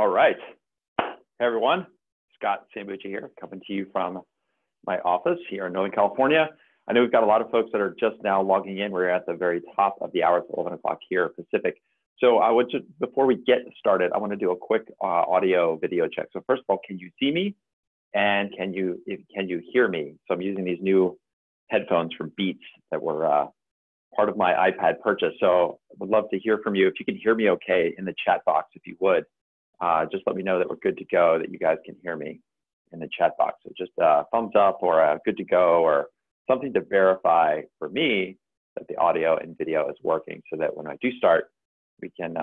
All right. Hey, everyone. Scott Sambucci here, coming to you from my office here in Northern California. I know we've got a lot of folks that are just now logging in. We're at the very top of the hour. It's 11 o'clock here, Pacific. So I would just, before we get started, I want to do a quick audio video check. So first of all, can you see me? And can you hear me? So I'm using these new headphones from Beats that were part of my iPad purchase. So I would love to hear from you. If you can hear me okay in the chat box, if you would, just let me know that we're good to go, that you guys can hear me in the chat box. So just a thumbs up or a good to go or something to verify for me that the audio and video is working so that when I do start, we can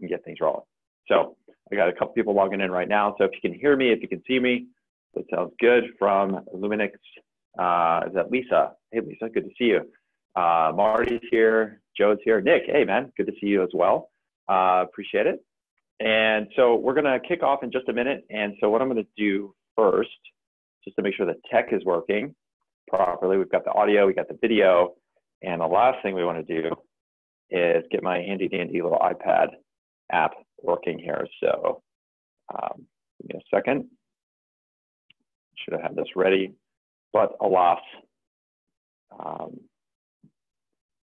get things rolling. So I got a couple people logging in right now. So if you can hear me, if you can see me, that sounds good. From Luminix, is that Lisa? Hey, Lisa, good to see you. Marty's here, Joe's here. Nick, hey man, good to see you as well. Appreciate it. And so we're gonna kick off in just a minute. And so what I'm gonna do first, just to make sure the tech is working properly, we've got the audio, we got the video, and the last thing we wanna do is get my handy dandy little iPad app working here. So give me a second. Should have had this ready, but alas,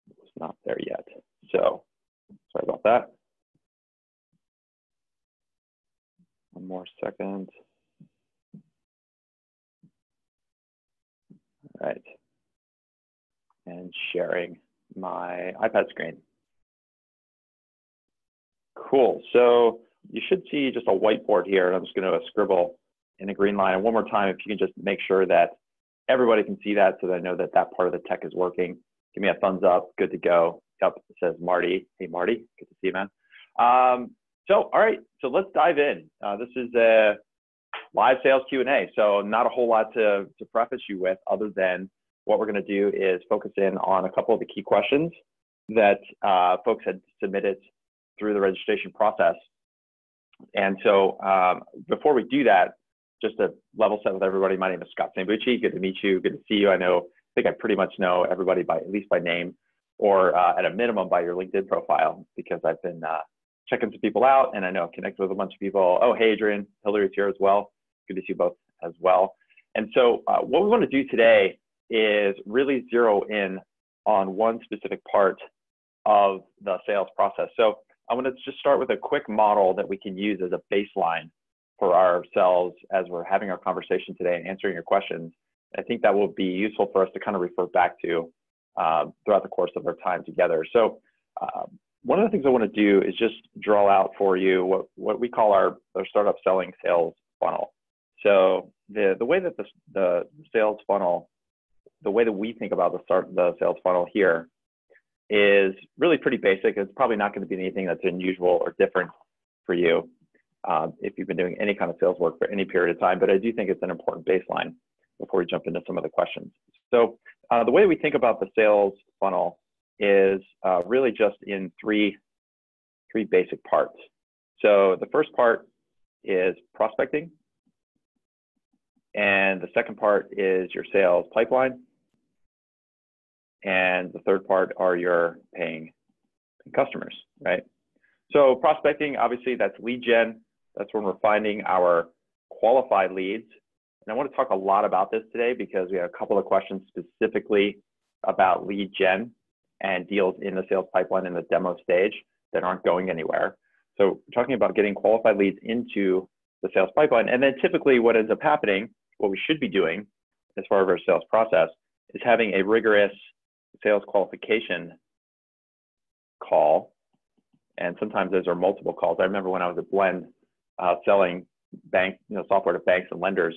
it's not there yet. So sorry about that. One more second. All right. And sharing my iPad screen. Cool. So you should see just a whiteboard here. And I'm just going to scribble in a green line. And one more time, if you can just make sure that everybody can see that so that I know that that part of the tech is working. Give me a thumbs up. Good to go. Yep, it says Marty. Hey, Marty. Good to see you, man. So, all right. So let's dive in. This is a live sales Q&A. So not a whole lot to preface you with other than what we're going to do is focus in on a couple of the key questions that folks had submitted through the registration process. And so before we do that, just to level set with everybody, my name is Scott Sambucci. Good to meet you. Good to see you. I think I pretty much know everybody by at least by name or at a minimum by your LinkedIn profile because I've been checking some people out and I know I've connected with a bunch of people. Oh, hey, Adrian, Hillary's here as well. Good to see you both as well. And so what we want to do today is really zero in on one specific part of the sales process. So I want to just start with a quick model that we can use as a baseline for ourselves as we're having our conversation today and answering your questions. I think that will be useful for us to kind of refer back to throughout the course of our time together. So one of the things I want to do is just draw out for you what we call our startup selling sales funnel. So the way that the sales funnel, the way that we think about the sales funnel here is really pretty basic. It's probably not going to be anything that's unusual or different for you if you've been doing any kind of sales work for any period of time, but I do think it's an important baseline before we jump into some of the questions. So the way we think about the sales funnel is really just in three basic parts. So the first part is prospecting, and the second part is your sales pipeline, and the third part are your paying customers, right? So prospecting, obviously, that's lead gen. That's when we're finding our qualified leads. And I want to talk a lot about this today because we have a couple of questions specifically about lead gen and deals in the sales pipeline in the demo stage that aren't going anywhere. So we're talking about getting qualified leads into the sales pipeline. And then typically what ends up happening, what we should be doing as far as our sales process is having a rigorous sales qualification call. And sometimes those are multiple calls. I remember when I was at Blend selling software to banks and lenders,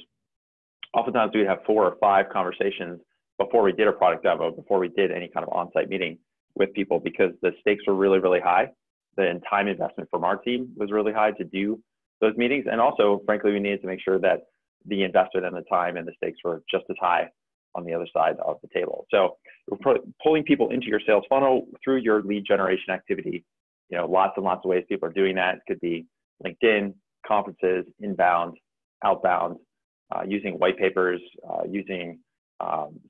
oftentimes we'd have 4 or 5 conversations before we did a product demo, before we did any kind of on-site meeting with people because the stakes were really, really high. The time investment from our team was really high to do those meetings. And also, frankly, we needed to make sure that the investment and the time and the stakes were just as high on the other side of the table. So we're pulling people into your sales funnel through your lead generation activity. Lots and lots of ways people are doing that. It could be LinkedIn, conferences, inbound, outbound, using white papers, using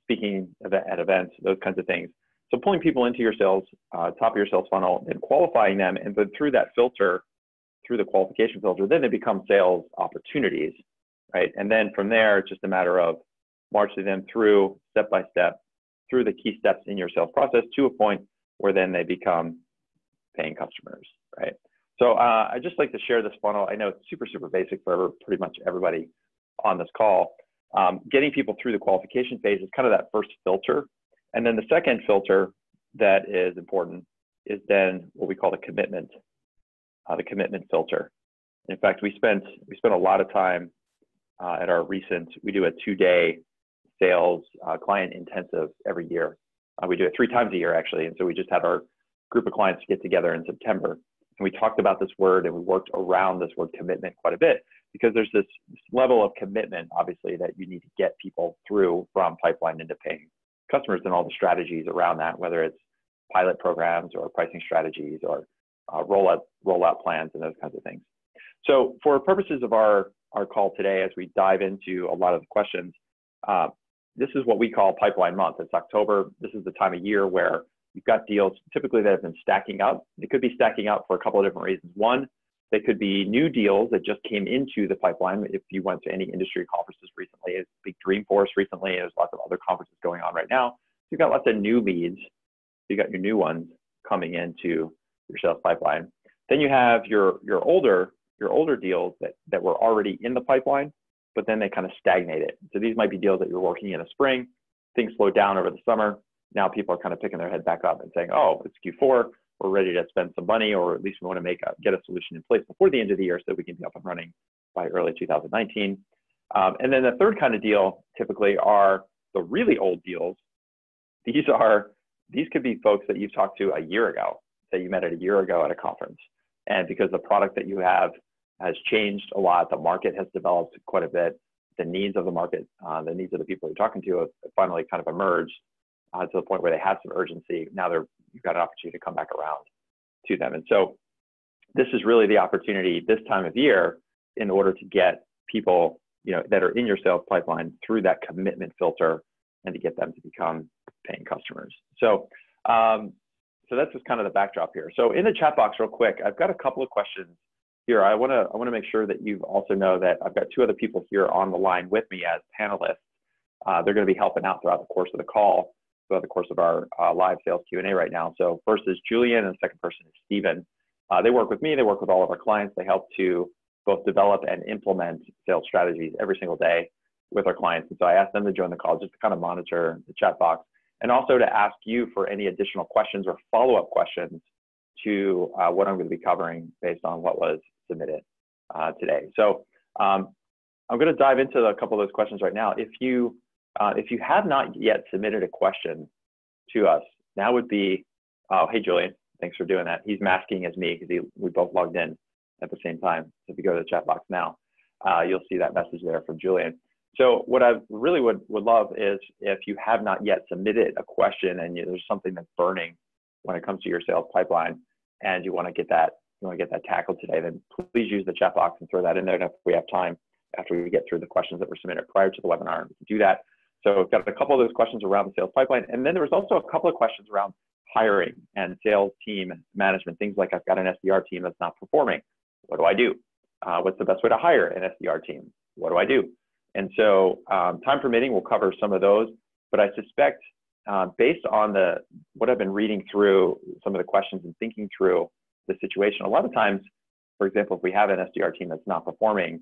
speaking at events, those kinds of things. So pulling people into your sales, top of your sales funnel, and qualifying them, and then through that filter, through the qualification filter, then they become sales opportunities, right? And then from there, it's just a matter of marching them through step by step through the key steps in your sales process to a point where then they become paying customers, right? So I just like to share this funnel. I know it's super, super basic for pretty much everybody on this call. Getting people through the qualification phase is kind of that first filter. And then the second filter that is important is then what we call the commitment filter. In fact, we spent a lot of time at our recent, we do a 2-day sales client intensive every year. We do it 3 times a year actually. And so we just had our group of clients get together in September. And we talked about this word and we worked around this word commitment quite a bit because there's this level of commitment, obviously, that you need to get people through from pipeline into paying customers and all the strategies around that, whether it's pilot programs or pricing strategies or rollout plans and those kinds of things. So for purposes of our call today, as we dive into a lot of the questions, this is what we call pipeline month. It's October. This is the time of year where you've got deals typically that have been stacking up. They could be stacking up for a couple of different reasons. One, they could be new deals that just came into the pipeline. If you went to any industry conferences recently, it's big Dreamforce recently. There's lots of other conferences going on right now. So you've got lots of new leads. You got your new ones coming into your sales pipeline. Then you have your older deals that were already in the pipeline, but then they kind of stagnated. So these might be deals that you're working in the spring. Things slowed down over the summer. Now people are kind of picking their head back up and saying, oh, it's Q4. We're ready to spend some money, or at least we want to get a solution in place before the end of the year so that we can be up and running by early 2019. And then the third kind of deal typically are the really old deals. These could be folks that you've talked to a year ago, that you met a year ago at a conference. And because the product that you have has changed a lot, the market has developed quite a bit, the needs of the market, the needs of the people you're talking to have finally kind of emerged to the point where they have some urgency. Now you've got an opportunity to come back around to them. And so this is really the opportunity this time of year in order to get people, that are in your sales pipeline through that commitment filter and to get them to become paying customers. So that's just kind of the backdrop here. So in the chat box real quick, I've got a couple of questions here. I want to make sure that you also know that I've got 2 other people here on the line with me as panelists. They're going to be helping out throughout the course of the call, throughout the course of our live sales Q&A right now. So first is Julian and the second person is Stephen. They work with me. They work with all of our clients. They help to both develop and implement sales strategies every single day with our clients. And so I asked them to join the call just to kind of monitor the chat box and also to ask you for any additional questions or follow-up questions to what I'm going to be covering based on what was submitted today. So I'm going to dive into a couple of those questions right now. If you have not yet submitted a question to us, now would be, oh, hey, Julian, thanks for doing that. He's masking as me because we both logged in at the same time. So if you go to the chat box now, you'll see that message there from Julian. So what I really would love is if you have not yet submitted a question and there's something that's burning when it comes to your sales pipeline and you want to get that tackled today, then please use the chat box and throw that in there. And if we have time after we get through the questions that were submitted prior to the webinar, we can do that. So we've got a couple of those questions around the sales pipeline. And then there was also a couple of questions around hiring and sales team management, things like I've got an SDR team that's not performing. What do I do? What's the best way to hire an SDR team? What do I do? And so time permitting, we'll cover some of those, but I suspect based on what I've been reading through some of the questions and thinking through the situation, a lot of times, for example, if we have an SDR team that's not performing,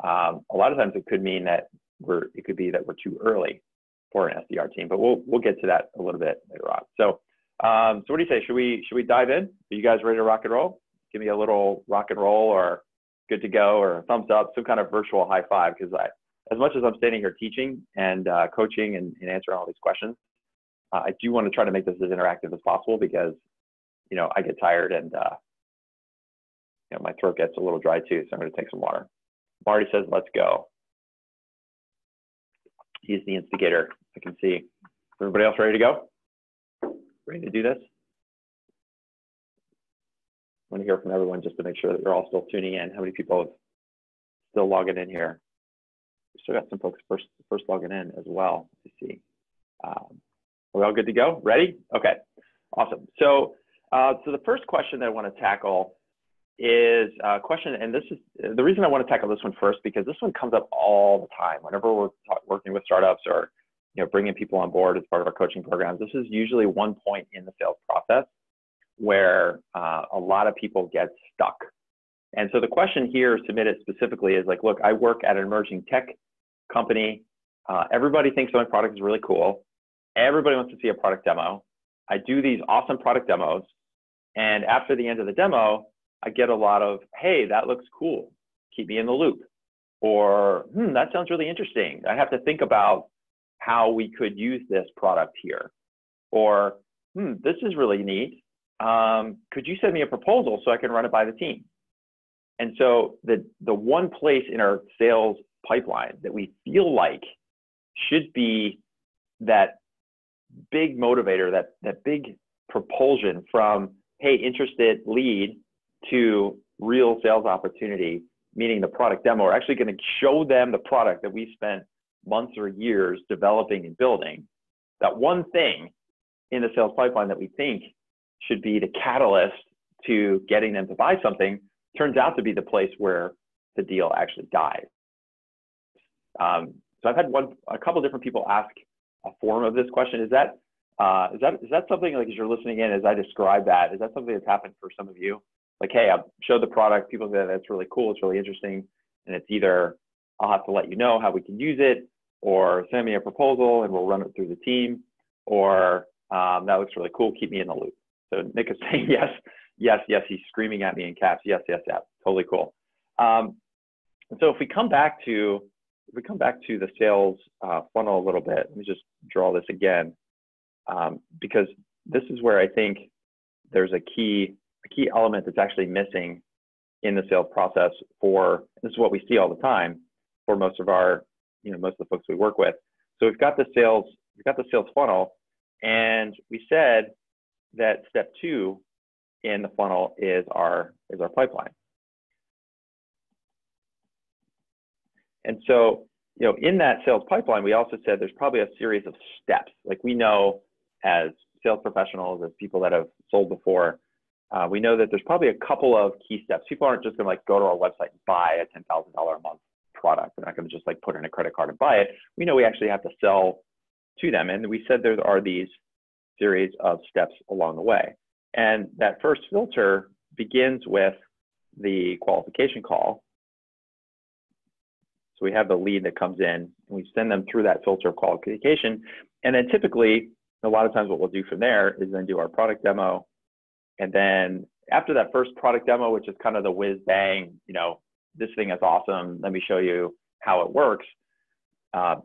a lot of times it could mean that we're too early for an SDR team, but we'll get to that a little bit later on. So what do you say? Should we dive in? Are you guys ready to rock and roll? Give me a little rock and roll or good to go or a thumbs up, some kind of virtual high five, because as much as I'm standing here teaching and coaching and answering all these questions, I do want to try to make this as interactive as possible because, I get tired and, my throat gets a little dry too. So I'm going to take some water. Marty says, let's go. He's the instigator. I can see. Is everybody else ready to go? Ready to do this? I want to hear from everyone just to make sure that you're all still tuning in. How many people are still logging in here? We still got some folks first logging in as well. Let's see. Are we all good to go? Ready? Okay, awesome. So the first question that I want to tackle is a question, and this is the reason I want to tackle this one first, because this one comes up all the time whenever we're working with startups or bringing people on board as part of our coaching programs. This is usually one point in the sales process where a lot of people get stuck. And so the question here submitted specifically is like, look, I work at an emerging tech company. Everybody thinks my product is really cool. Everybody wants to see a product demo. I do these awesome product demos. And after the end of the demo, I get a lot of, hey, that looks cool. Keep me in the loop. Or, that sounds really interesting. I have to think about how we could use this product here. Or, this is really neat. Could you send me a proposal so I can run it by the team? And so the one place in our sales pipeline that we feel like should be that big motivator, that big propulsion from, hey, interested lead to real sales opportunity, meaning the product demo, we're actually going to show them the product that we spent months or years developing and building. That one thing in the sales pipeline that we think should be the catalyst to getting them to buy something turns out to be the place where the deal actually dies. So I've had a couple of different people ask a form of this question. Is that something, like, as you're listening in, as I describe that, is that something that's happened for some of you? Like, hey, I've showed the product, people say that's really cool, it's really interesting, and it's either I'll have to let you know how we can use it, or send me a proposal and we'll run it through the team, or that looks really cool, keep me in the loop. So Nick is saying yes, yes, yes, he's screaming at me in caps, yes, yes, yes, totally cool. And so if we come back to the sales funnel a little bit, let me just draw this again, because this is where I think there's a key element that's actually missing in the sales process this is what we see all the time for most of our, most of the folks we work with. So we've got the sales funnel, and we said that step 2 in the funnel is our pipeline. And so, in that sales pipeline, we also said there's probably a series of steps. Like, we know as sales professionals, as people that have sold before, we know that there's probably a couple of key steps. People aren't just going to like go to our website and buy a $10,000 a month product. They're not going to just like put in a credit card and buy it. We know we actually have to sell to them. And we said there are these series of steps along the way. And that first filter begins with the qualification call. So we have the lead that comes in, and we send them through that filter of qualification. And then typically, a lot of times what we'll do from there is then do our product demo. And then after that first product demo, which is kind of the whiz bang, this thing is awesome, let me show you how it works.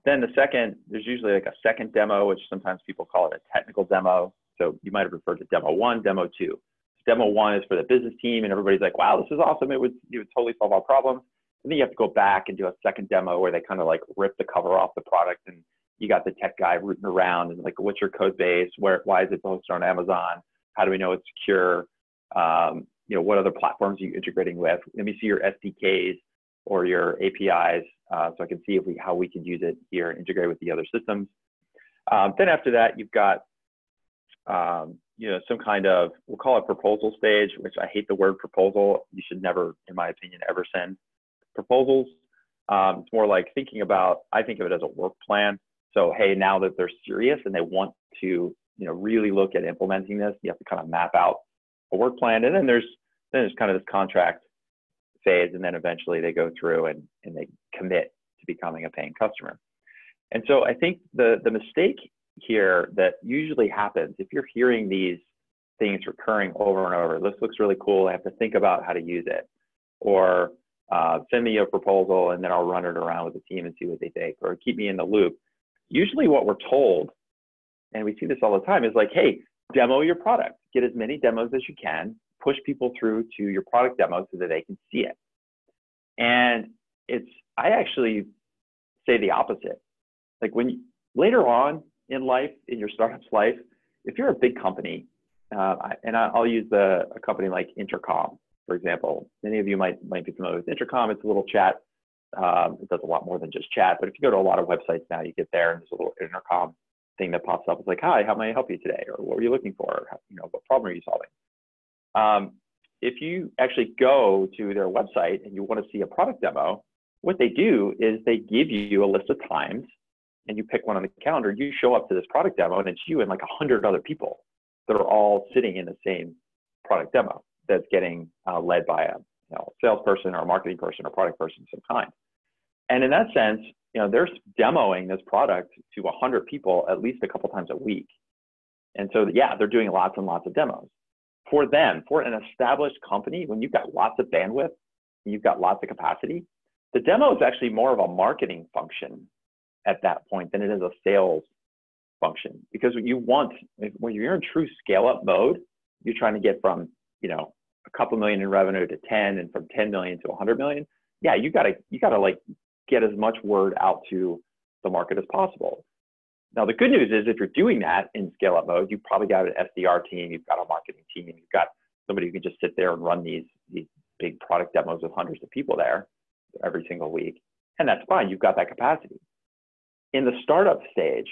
Then there's usually like a second demo, which sometimes people call it a technical demo. So you might have referred to demo 1, demo 2. Demo 1 is for the business team, and everybody's like, wow, this is awesome. It would totally solve our problems. And then you have to go back and do a second demo where they kind of like rip the cover off the product, and you got the tech guy rooting around and like, what's your code base? Why is it posted on Amazon? How do we know it's secure? What other platforms are you integrating with? Let me see your SDKs or your APIs, so I can see how we can use it here and integrate with the other systems. Then after that, you've got some kind of, we'll call it proposal stage, which I hate the word proposal. You should never, in my opinion, ever send proposals. It's more like I think of it as a work plan. So, hey, now that they're serious and they want to, really look at implementing this, you have to kind of map out a work plan. And then there's kind of this contract phase, and then eventually they go through and they commit to becoming a paying customer. And so I think the mistake here that usually happens, if you're hearing these things recurring over and over, this looks really cool, I have to think about how to use it, or send me a proposal and then I'll run it around with the team and see what they think, or keep me in the loop. Usually what we're told, and we see this all the time, is like, hey, demo your product, get as many demos as you can, push people through to your product demo so that they can see it. And I actually say the opposite. Like, later on in life, in your startup's life, if you're a big company, and I'll use a company like Intercom, for example. Many of you might be familiar with Intercom. It's a little chat. It does a lot more than just chat, but if you go to a lot of websites now, you get there and there's a little Intercom thing that pops up. It's like, hi, how may I help you today? Or what were you looking for? What problem are you solving? if you actually go to their website and you want to see a product demo, what they do is they give you a list of times and you pick one on the calendar. You show up to this product demo and it's you and like 100 other people that are all sitting in the same product demo that's getting led by a salesperson or a marketing person or product person of some kind. And in that sense, they're demoing this product to 100 people at least a couple times a week. And so, yeah, they're doing lots and lots of demos. For them, for an established company, when you've got lots of bandwidth, you've got lots of capacity, the demo is actually more of a marketing function at that point than it is a sales function. Because what you want, when you're in true scale-up mode, you're trying to get from, a couple million in revenue to 10 and from 10 million to 100 million. Yeah, you gotta like get as much word out to the market as possible. Now, the good news is if you're doing that in scale-up mode, you've probably got an SDR team, you've got a marketing team, you've got somebody who can just sit there and run these big product demos with hundreds of people there every single week. And that's fine, you've got that capacity. In the startup stage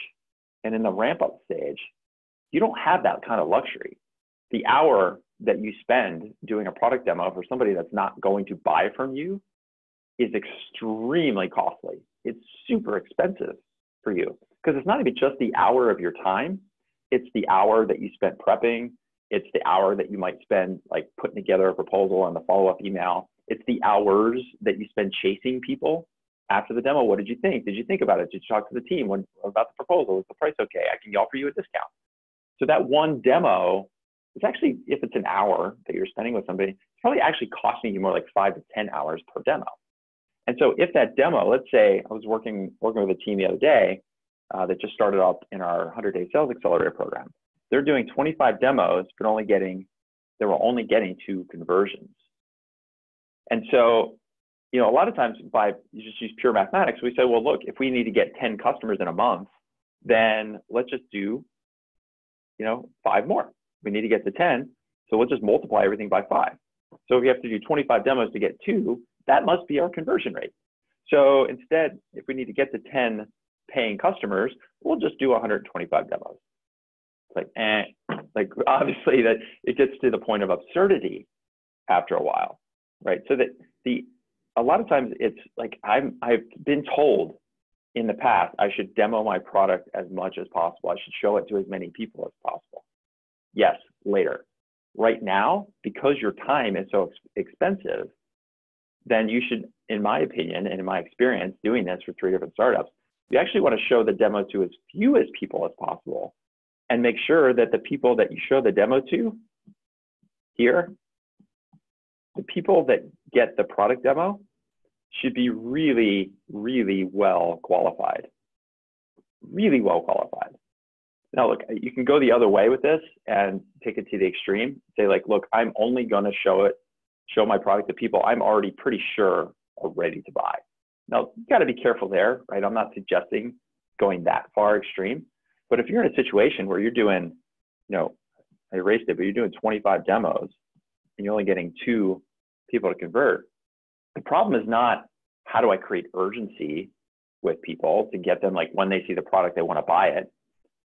and in the ramp-up stage, you don't have that kind of luxury. The hour that you spend doing a product demo for somebody that's not going to buy from you is extremely costly. It's super expensive for you because it's not even just the hour of your time. It's the hour that you spent prepping. It's the hour that you might spend like putting together a proposal and the follow-up email. It's the hours that you spend chasing people after the demo. What did you think? Did you think about it? Did you talk to the team about the proposal? Is the price okay? I can offer you a discount. So that one demo, it's actually, if it's an hour that you're spending with somebody, it's probably actually costing you more like 5 to 10 hours per demo. And so if that demo, let's say I was working with a team the other day that just started up in our 100-day sales accelerator program. They're doing 25 demos, but they were only getting 2 conversions. And so, a lot of times you just use pure mathematics. We say, well, look, if we need to get 10 customers in a month, then let's just do, 5 more. We need to get to 10. So let's just multiply everything by 5. So if you have to do 25 demos to get 2, that must be our conversion rate. So instead, if we need to get to 10 paying customers, we'll just do 125 demos. It's like obviously that it gets to the point of absurdity after a while, right? So that a lot of times it's like I've been told in the past I should demo my product as much as possible. I should show it to as many people as possible. Yes, later. Right now, because your time is so expensive, then you should, in my opinion and in my experience doing this for 3 different startups, you actually want to show the demo to as few as people as possible and make sure that the people that you show the demo to here, the people that get the product demo should be really, really well qualified. Really well qualified. Now, look, you can go the other way with this and take it to the extreme. Say like, look, I'm only going to show my product to people I'm already pretty sure are ready to buy. Now, you got to be careful there, right? I'm not suggesting going that far extreme. But if you're in a situation where you're doing, I erased it, but you're doing 25 demos and you're only getting 2 people to convert, the problem is not how do I create urgency with people to get them, like when they see the product, they want to buy it.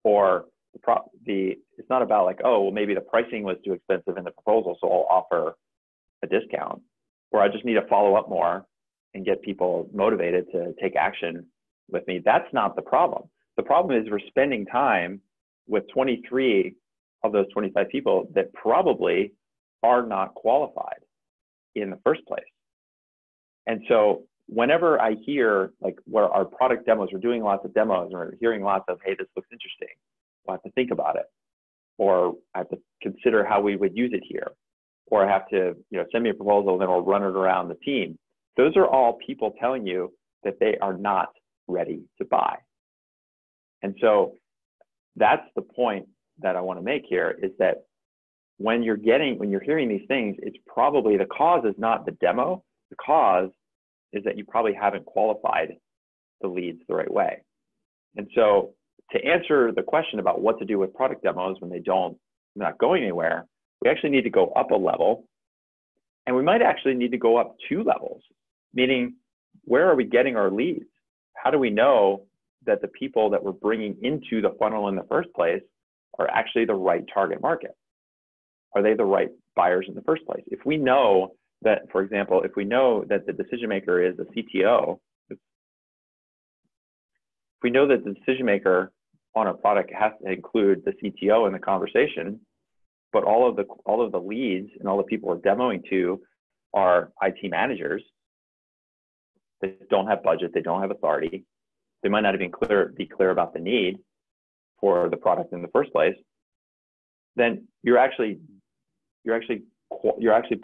Or it's not about like, oh, well, maybe the pricing was too expensive in the proposal, so I'll offer a discount. Or I just need to follow up more and get people motivated to take action with me. That's not the problem. The problem is we're spending time with 23 of those 25 people that probably are not qualified in the first place. And so whenever I hear like where our product demos, we're doing lots of demos and we're hearing lots of, hey, this looks interesting, I'll have to think about it. Or I have to consider how we would use it here. Or I have to, send me a proposal and then I'll run it around the team. Those are all people telling you that they are not ready to buy. And so that's the point that I want to make here is that when you're hearing these things, it's probably the cause is not the demo. The cause is that you probably haven't qualified the leads the right way. And so to answer the question about what to do with product demos when they're not going anywhere, we actually need to go up a level, and we might actually need to go up 2 levels, meaning where are we getting our leads? How do we know that the people that we're bringing into the funnel in the first place are actually the right target market? Are they the right buyers in the first place. If we know that, for example, if we know that the decision maker is a CTO, if we know that the decision maker on a product has to include the CTO in the conversation, but all of the leads and all the people we're demoing to are IT managers that don't have budget, they don't have authority, they might not even be clear about the need for the product in the first place, then you're actually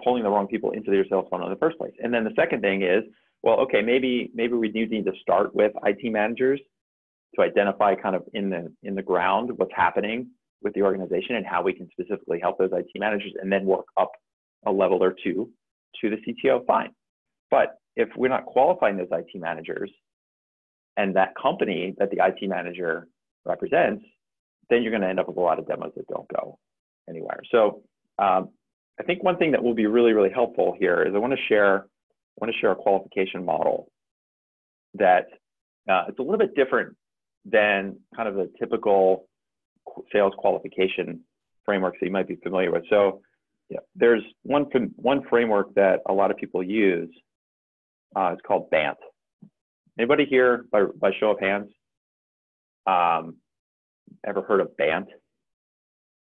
pulling the wrong people into your sales funnel in the first place. And then the second thing is, well, okay, maybe we do need to start with IT managers to identify kind of in the ground what's happening with the organization and how we can specifically help those IT managers, and then work up a level or two to the CTO. Fine. But if we're not qualifying those IT managers and that company that the IT manager represents, then you're going to end up with a lot of demos that don't go anywhere. So I think one thing that will be really, really helpful here is I want to share a qualification model that it's a little bit different than kind of the typical sales qualification frameworks that you might be familiar with. So yeah, there's one framework that a lot of people use. It's called BANT. Anybody here, by show of hands, ever heard of BANT?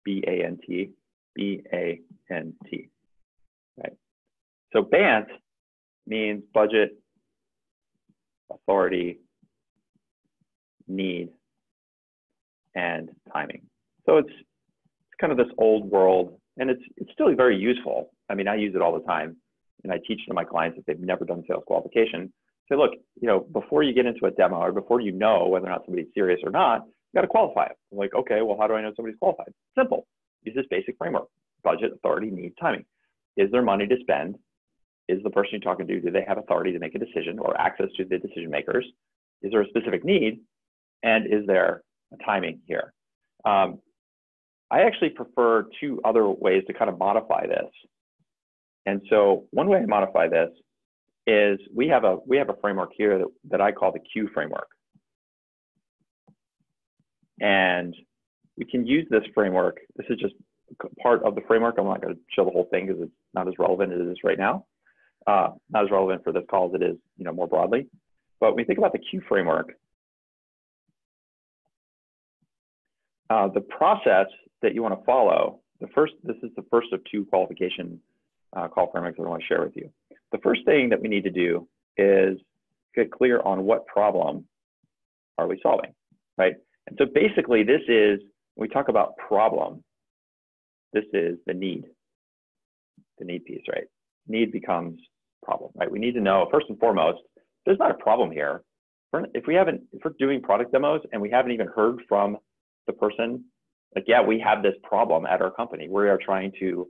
B-A-N-T, B-A-N-T, right? So BANT means budget, authority, need, and timing. So it's kind of this old world, and it's still very useful. I mean, I use it all the time, and I teach to my clients if they've never done sales qualification. Say, look, before you get into a demo or before you know whether or not somebody's serious or not, you got to qualify it. I'm like, okay, well, how do I know somebody's qualified? Simple. Use this basic framework: budget, authority, need, timing. Is there money to spend? Is the person you're talking to, do they have authority to make a decision or access to the decision makers? Is there a specific need? And is there a timing here? I actually prefer two other ways to kind of modify this. And so one way to modify this is we have a framework here that I call the Q framework. And we can use this framework. This is just part of the framework. I'm not going to show the whole thing because it's not as relevant as it is right now. Not as relevant for this call as it is, more broadly. But when we think about the Q framework, the process that you want to follow, this is the first of two qualification call frameworks that I want to share with you. The first thing that we need to do is get clear on what problem are we solving, right? And so basically this is, when we talk about problem, this is the need piece, right? Need becomes problem, right? We need to know, first and foremost, there's not a problem here. If we're doing product demos and we haven't even heard from the person, like, yeah, we have this problem at our company. We are trying to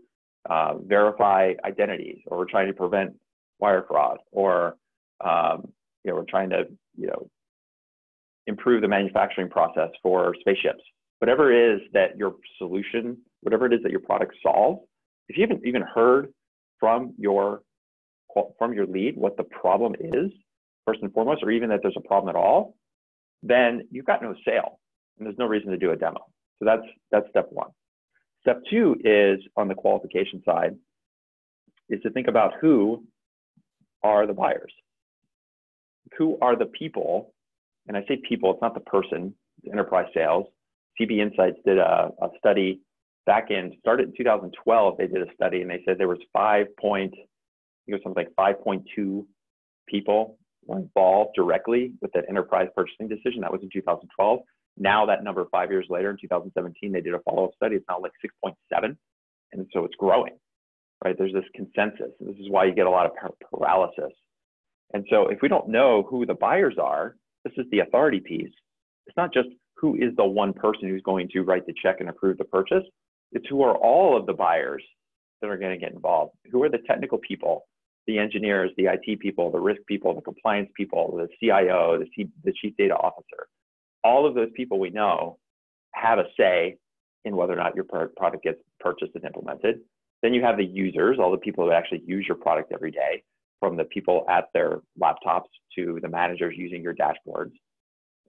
verify identities, or we're trying to prevent wire fraud, or we're trying to improve the manufacturing process for spaceships. Whatever it is that your solution, whatever it is that your product solves, if you haven't even heard from your lead what the problem is, first and foremost, or even that there's a problem at all, then you've got no sale, and there's no reason to do a demo. So that's step one. Step two is, on the qualification side, is to think about who are the buyers. Who are the people? And I say people, it's not the person, it's enterprise sales. CB Insights did a study started in 2012. They did a study, and they said there was 5.2 people were involved directly with that enterprise purchasing decision. That was in 2012. Now that number, 5 years later, in 2017, they did a follow-up study. It's now like 6.7, and so it's growing, right? There's this consensus, and this is why you get a lot of paralysis. And so if we don't know who the buyers are, this is the authority piece. It's not just who is the one person who's going to write the check and approve the purchase. It's who are all of the buyers that are going to get involved. Who are the technical people, the engineers, the IT people, the risk people, the compliance people, the CIO, the chief data officer. All of those people we know have a say in whether or not your product gets purchased and implemented. Then you have the users, all the people that actually use your product every day, from the people at their laptops to the managers using your dashboards,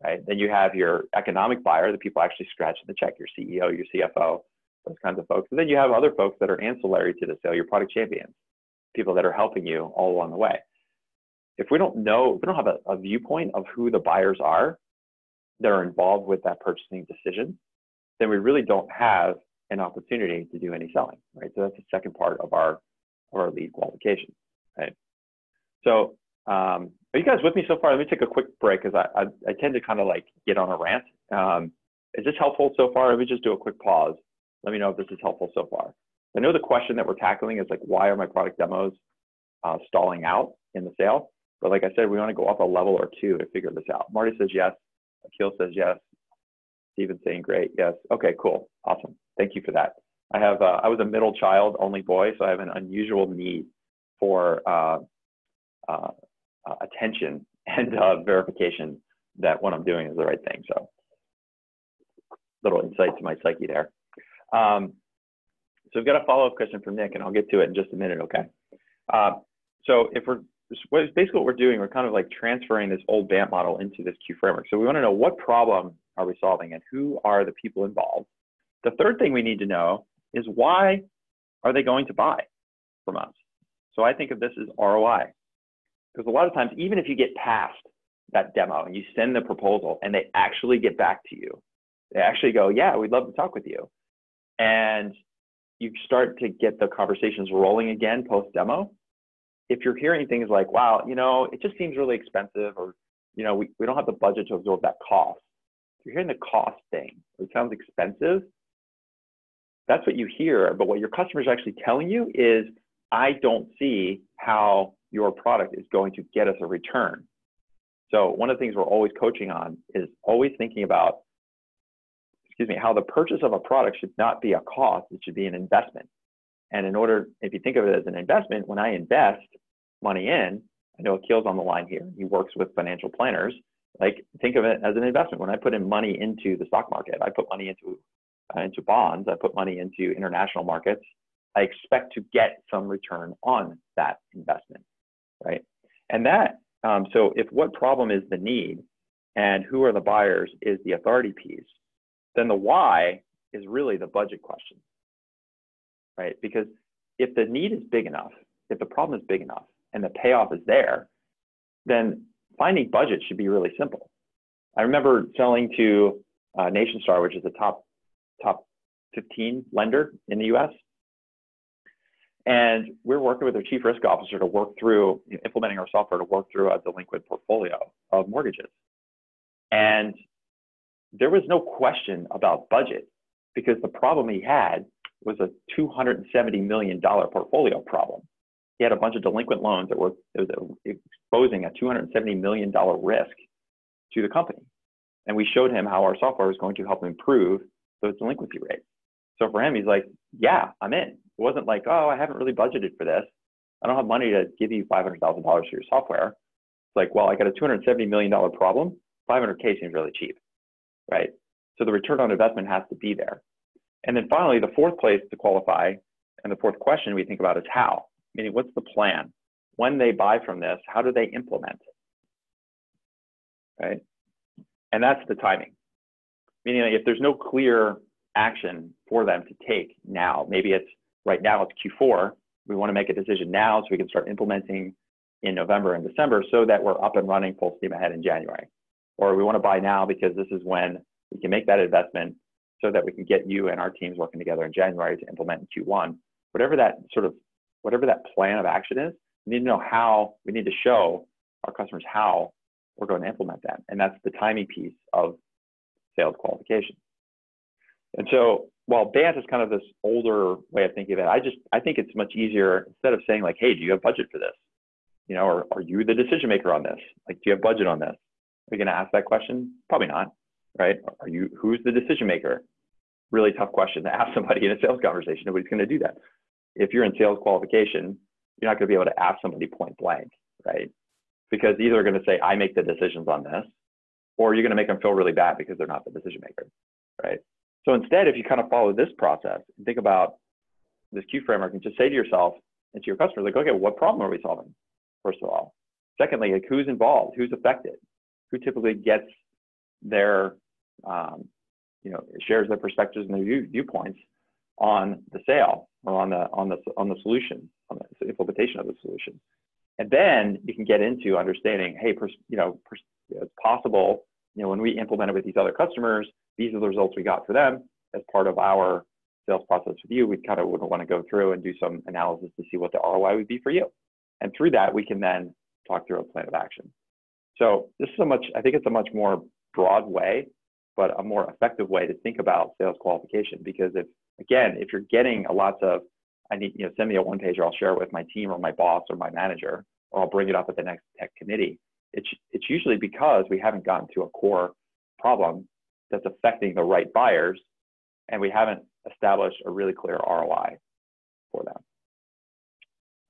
right? Then you have your economic buyer, the people actually scratching the check, your CEO, your CFO. those kinds of folks. And then you have other folks that are ancillary to the sale, your product champions, people that are helping you all along the way. If we don't know, if we don't have a viewpoint of who the buyers are that are involved with that purchasing decision, then we really don't have an opportunity to do any selling, right? So that's the second part of our lead qualification, right? So are you guys with me so far? Let me take a quick break because I tend to kind of like get on a rant. Is this helpful so far? Let me just do a quick pause. Let me know if this is helpful so far. I know the question that we're tackling is like, why are my product demos stalling out in the sale? But like I said, we want to go up a level or two to figure this out. Marty says yes. Akil says yes. Steven's saying great. Yes. Okay, cool. Awesome. Thank you for that. I was a middle child, only boy, so I have an unusual need for attention and verification that what I'm doing is the right thing. So little insight to my psyche there. So we've got a follow-up question from Nick, and I'll get to it in just a minute, okay? So basically what we're doing, we're kind of like transferring this old BANT model into this Q framework. So we want to know what problem are we solving and who are the people involved. The third thing we need to know is why are they going to buy from us? So I think of this as ROI. Because a lot of times, even if you get past that demo and you send the proposal and they actually get back to you, they actually go, yeah, we'd love to talk with you. And you start to get the conversations rolling again post-demo. If you're hearing things like, wow, you know, it just seems really expensive, or, you know, we don't have the budget to absorb that cost. If you're hearing the cost thing, it sounds expensive, that's what you hear. But what your customer is actually telling you is, I don't see how your product is going to get us a return. So one of the things we're always coaching on is always thinking about, how the purchase of a product should not be a cost, it should be an investment. And in order, if you think of it as an investment, when I invest money in, I know Akil's on the line here, he works with financial planners, like think of it as an investment. When I put in money into the stock market, I put money into bonds, I put money into international markets, I expect to get some return on that investment, right? And that, so if what problem is the need and who are the buyers is the authority piece, then the why is really the budget question, right? Because if the need is big enough, if the problem is big enough and the payoff is there, then finding budget should be really simple. I remember selling to NationStar, which is the top 15 lender in the US. And we're working with their chief risk officer to work through, implementing our software to work through a delinquent portfolio of mortgages. And there was no question about budget because the problem he had was a $270 million portfolio problem. He had a bunch of delinquent loans that were exposing a $270 million risk to the company. And we showed him how our software was going to help improve those delinquency rates. So for him, he's like, yeah, I'm in. It wasn't like, oh, I haven't really budgeted for this. I don't have money to give you $500,000 for your software. It's like, well, I got a $270 million problem. $500K seems really cheap, right? So the return on investment has to be there. And then finally, the fourth place to qualify and the fourth question we think about is how, meaning what's the plan? When they buy from this, how do they implement it, right? And that's the timing, meaning like if there's no clear action for them to take now, maybe it's right now it's Q4, we want to make a decision now so we can start implementing in November and December so that we're up and running full steam ahead in January. Or we want to buy now because this is when we can make that investment so that we can get you and our teams working together in January to implement in Q1. Whatever that plan of action is, we need to know how, we need to show our customers how we're going to implement that. And that's the timing piece of sales qualification. And so while BANT is kind of this older way of thinking of it, I think it's much easier, instead of saying like, hey, do you have budget for this? You know, or are you the decision maker on this? Like, do you have budget on this? Are you going to ask that question? Probably not, right? Who's the decision maker? Really tough question to ask somebody in a sales conversation. Nobody's going to do that. If you're in sales qualification, you're not going to be able to ask somebody point blank, right? Because either they're going to say, I make the decisions on this, or you're going to make them feel really bad because they're not the decision maker, right? So instead, if you kind of follow this process and think about this Q framework and just say to yourself and to your customers, like, okay, what problem are we solving, first of all? Secondly, like, who's involved? Who's affected? Who typically gets their, shares their perspectives and their viewpoints? on the sale or on the solution, on the implementation of the solution. And then you can get into understanding, hey, it's possible, when we implemented with these other customers, these are the results we got for them. As part of our sales process with you, we kind of would want to go through and do some analysis to see what the ROI would be for you. And through that, we can then talk through a plan of action. So this is I think it's a much more broad way, but a more effective way to think about sales qualification. Because if you're getting lots of, send me a one pager, I'll share it with my team or my boss or my manager, or I'll bring it up at the next tech committee. It's usually because we haven't gotten to a core problem that's affecting the right buyers, and we haven't established a really clear ROI for them.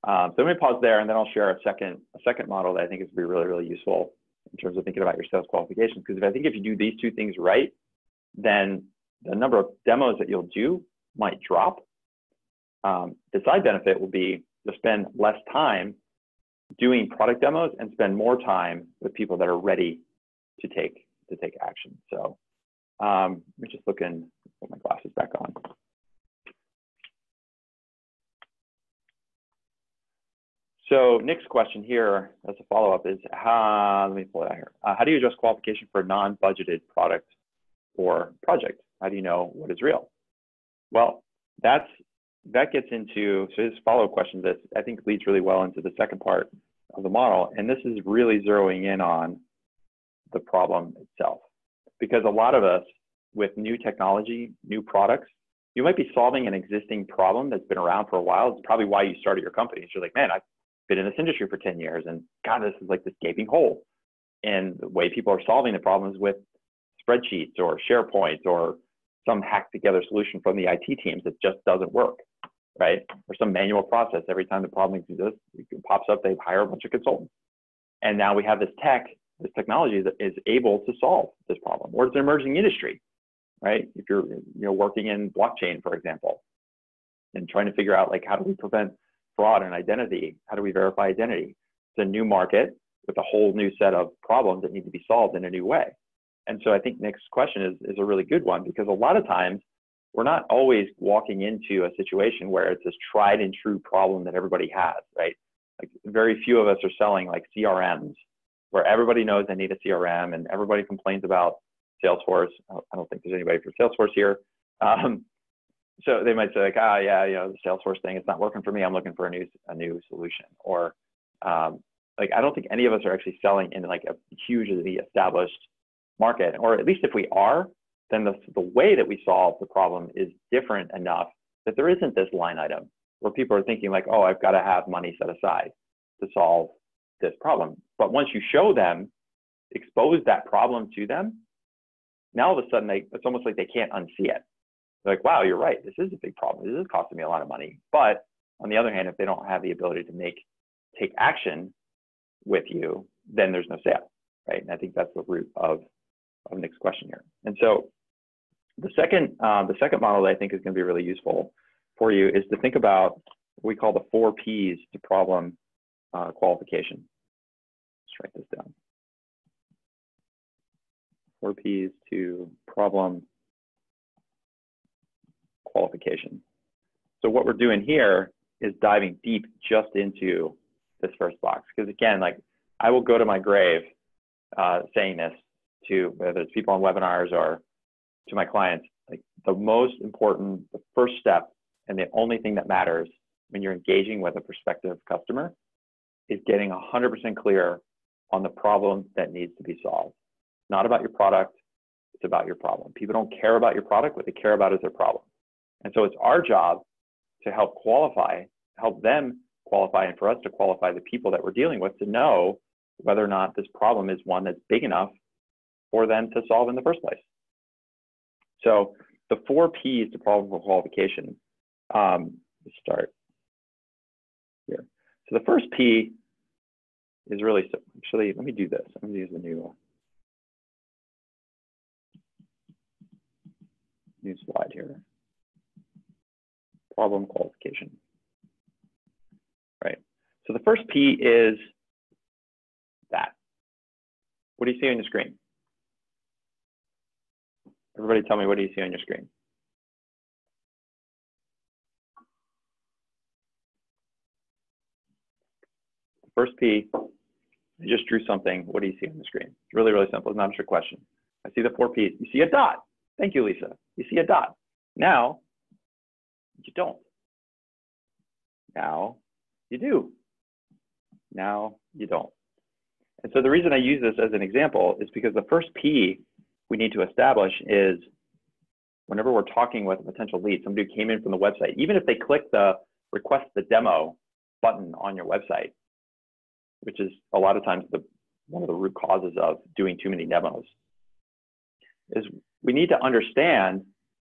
So let me pause there, and then I'll share a second model that I think is going to be really, really useful in terms of thinking about your sales qualifications. Because if you do these two things right, then the number of demos that you'll do might drop. The side benefit will be to spend less time doing product demos and spend more time with people that are ready to take action. So let me just put my glasses back on. So Nick's question here as a follow-up is, let me pull it out here. How do you address qualification for a non-budgeted product or project? How do you know what is real? Well, that gets into, so this follow-up question that I think leads really well into the second part of the model. And this is really zeroing in on the problem itself. Because a lot of us with new technology, new products, you might be solving an existing problem that's been around for a while. It's probably why you started your company. So you're like, man, I've been in this industry for 10 years and God, this is like this gaping hole. And the way people are solving the problems with spreadsheets or SharePoint or some hacked together solution from the IT teams that just doesn't work, right? Or some manual process. Every time the problem exists, it pops up, they hire a bunch of consultants. And now we have this technology that is able to solve this problem. Or it's an emerging industry, right? If you're working in blockchain, for example, and trying to figure out how do we prevent fraud and identity? How do we verify identity? It's a new market with a whole new set of problems that need to be solved in a new way. And so I think Nick's question is a really good one, because a lot of times we're not always walking into a situation where it's this tried and true problem that everybody has, right? Like very few of us are selling CRMs where everybody knows they need a CRM and everybody complains about Salesforce. I don't think there's anybody for Salesforce here. So they might say the Salesforce thing, it's not working for me. I'm looking for a new solution. Or I don't think any of us are actually selling in a hugely established market, or at least if we are, then the way that we solve the problem is different enough that there isn't this line item where people are thinking oh, I've got to have money set aside to solve this problem. But once you show them, expose that problem to them, now all of a sudden it's almost like they can't unsee it. They're like, wow, you're right. This is a big problem. This is costing me a lot of money. But on the other hand, if they don't have the ability to take action with you, then there's no sale, right? And I think that's the root of Nick's question here. And so the second model that I think is going to be really useful for you is to think about what we call the 4 Ps to problem qualification. Let's write this down. 4 Ps to problem qualification. So what we're doing here is diving deep just into this first box. Because again, I will go to my grave saying this to whether it's people on webinars or to my clients, the most important, the first step and the only thing that matters when you're engaging with a prospective customer is getting 100% clear on the problem that needs to be solved. It's not about your product, it's about your problem. People don't care about your product, what they care about is their problem. And so it's our job to help them qualify, and for us to qualify the people that we're dealing with to know whether or not this problem is one that's big enough for them to solve in the first place. So the 4 Ps to problem qualification, let's start here. So the first P is really, actually, let me do this. I'm gonna use the new slide here. Problem qualification, right? So the first P is that. What do you see on your screen? Everybody tell me, what do you see on your screen? First P, I just drew something. What do you see on the screen? It's really, really simple. It's not a trick question. I see the 4 P's. You see a dot. Thank you, Lisa. You see a dot. Now, you don't. Now, you do. Now, you don't. And so the reason I use this as an example is because the first P we need to establish is whenever we're talking with a potential lead, somebody who came in from the website, even if they click the request the demo button on your website, which is a lot of times one of the root causes of doing too many demos, is we need to understand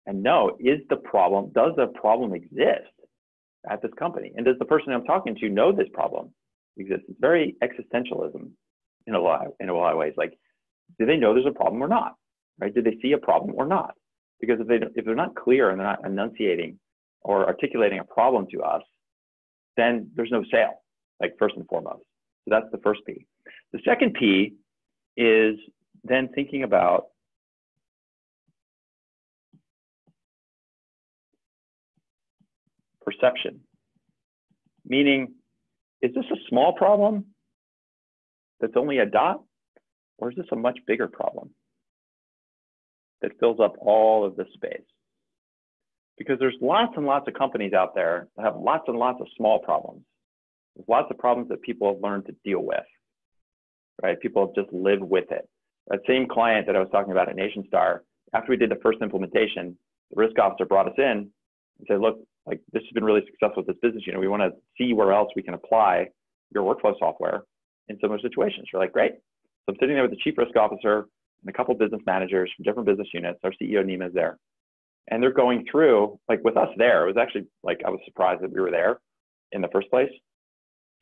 and know, does the problem exist at this company? And does the person I'm talking to know this problem exists? It's very existentialism in a lot of ways. Like, do they know there's a problem or not? Right? Do they see a problem or not? Because if they're not clear and they're not enunciating or articulating a problem to us, then there's no sale, like first and foremost. So that's the first P. The second P is then thinking about perception, meaning, is this a small problem that's only a dot, or is this a much bigger problem that fills up all of this space? Because there's lots and lots of companies out there that have lots and lots of small problems. There's lots of problems that people have learned to deal with, right? People have just lived with it. That same client that I was talking about at NationStar, after we did the first implementation, the risk officer brought us in and said, look, like, this has been really successful with this business unit. We want to see where else we can apply your workflow software in similar situations. We're like, great. So I'm sitting there with the chief risk officer and a couple of business managers from different business units. Our CEO, Nima, is there. And they're going through, like, with us there, it was actually like, I was surprised that we were there in the first place,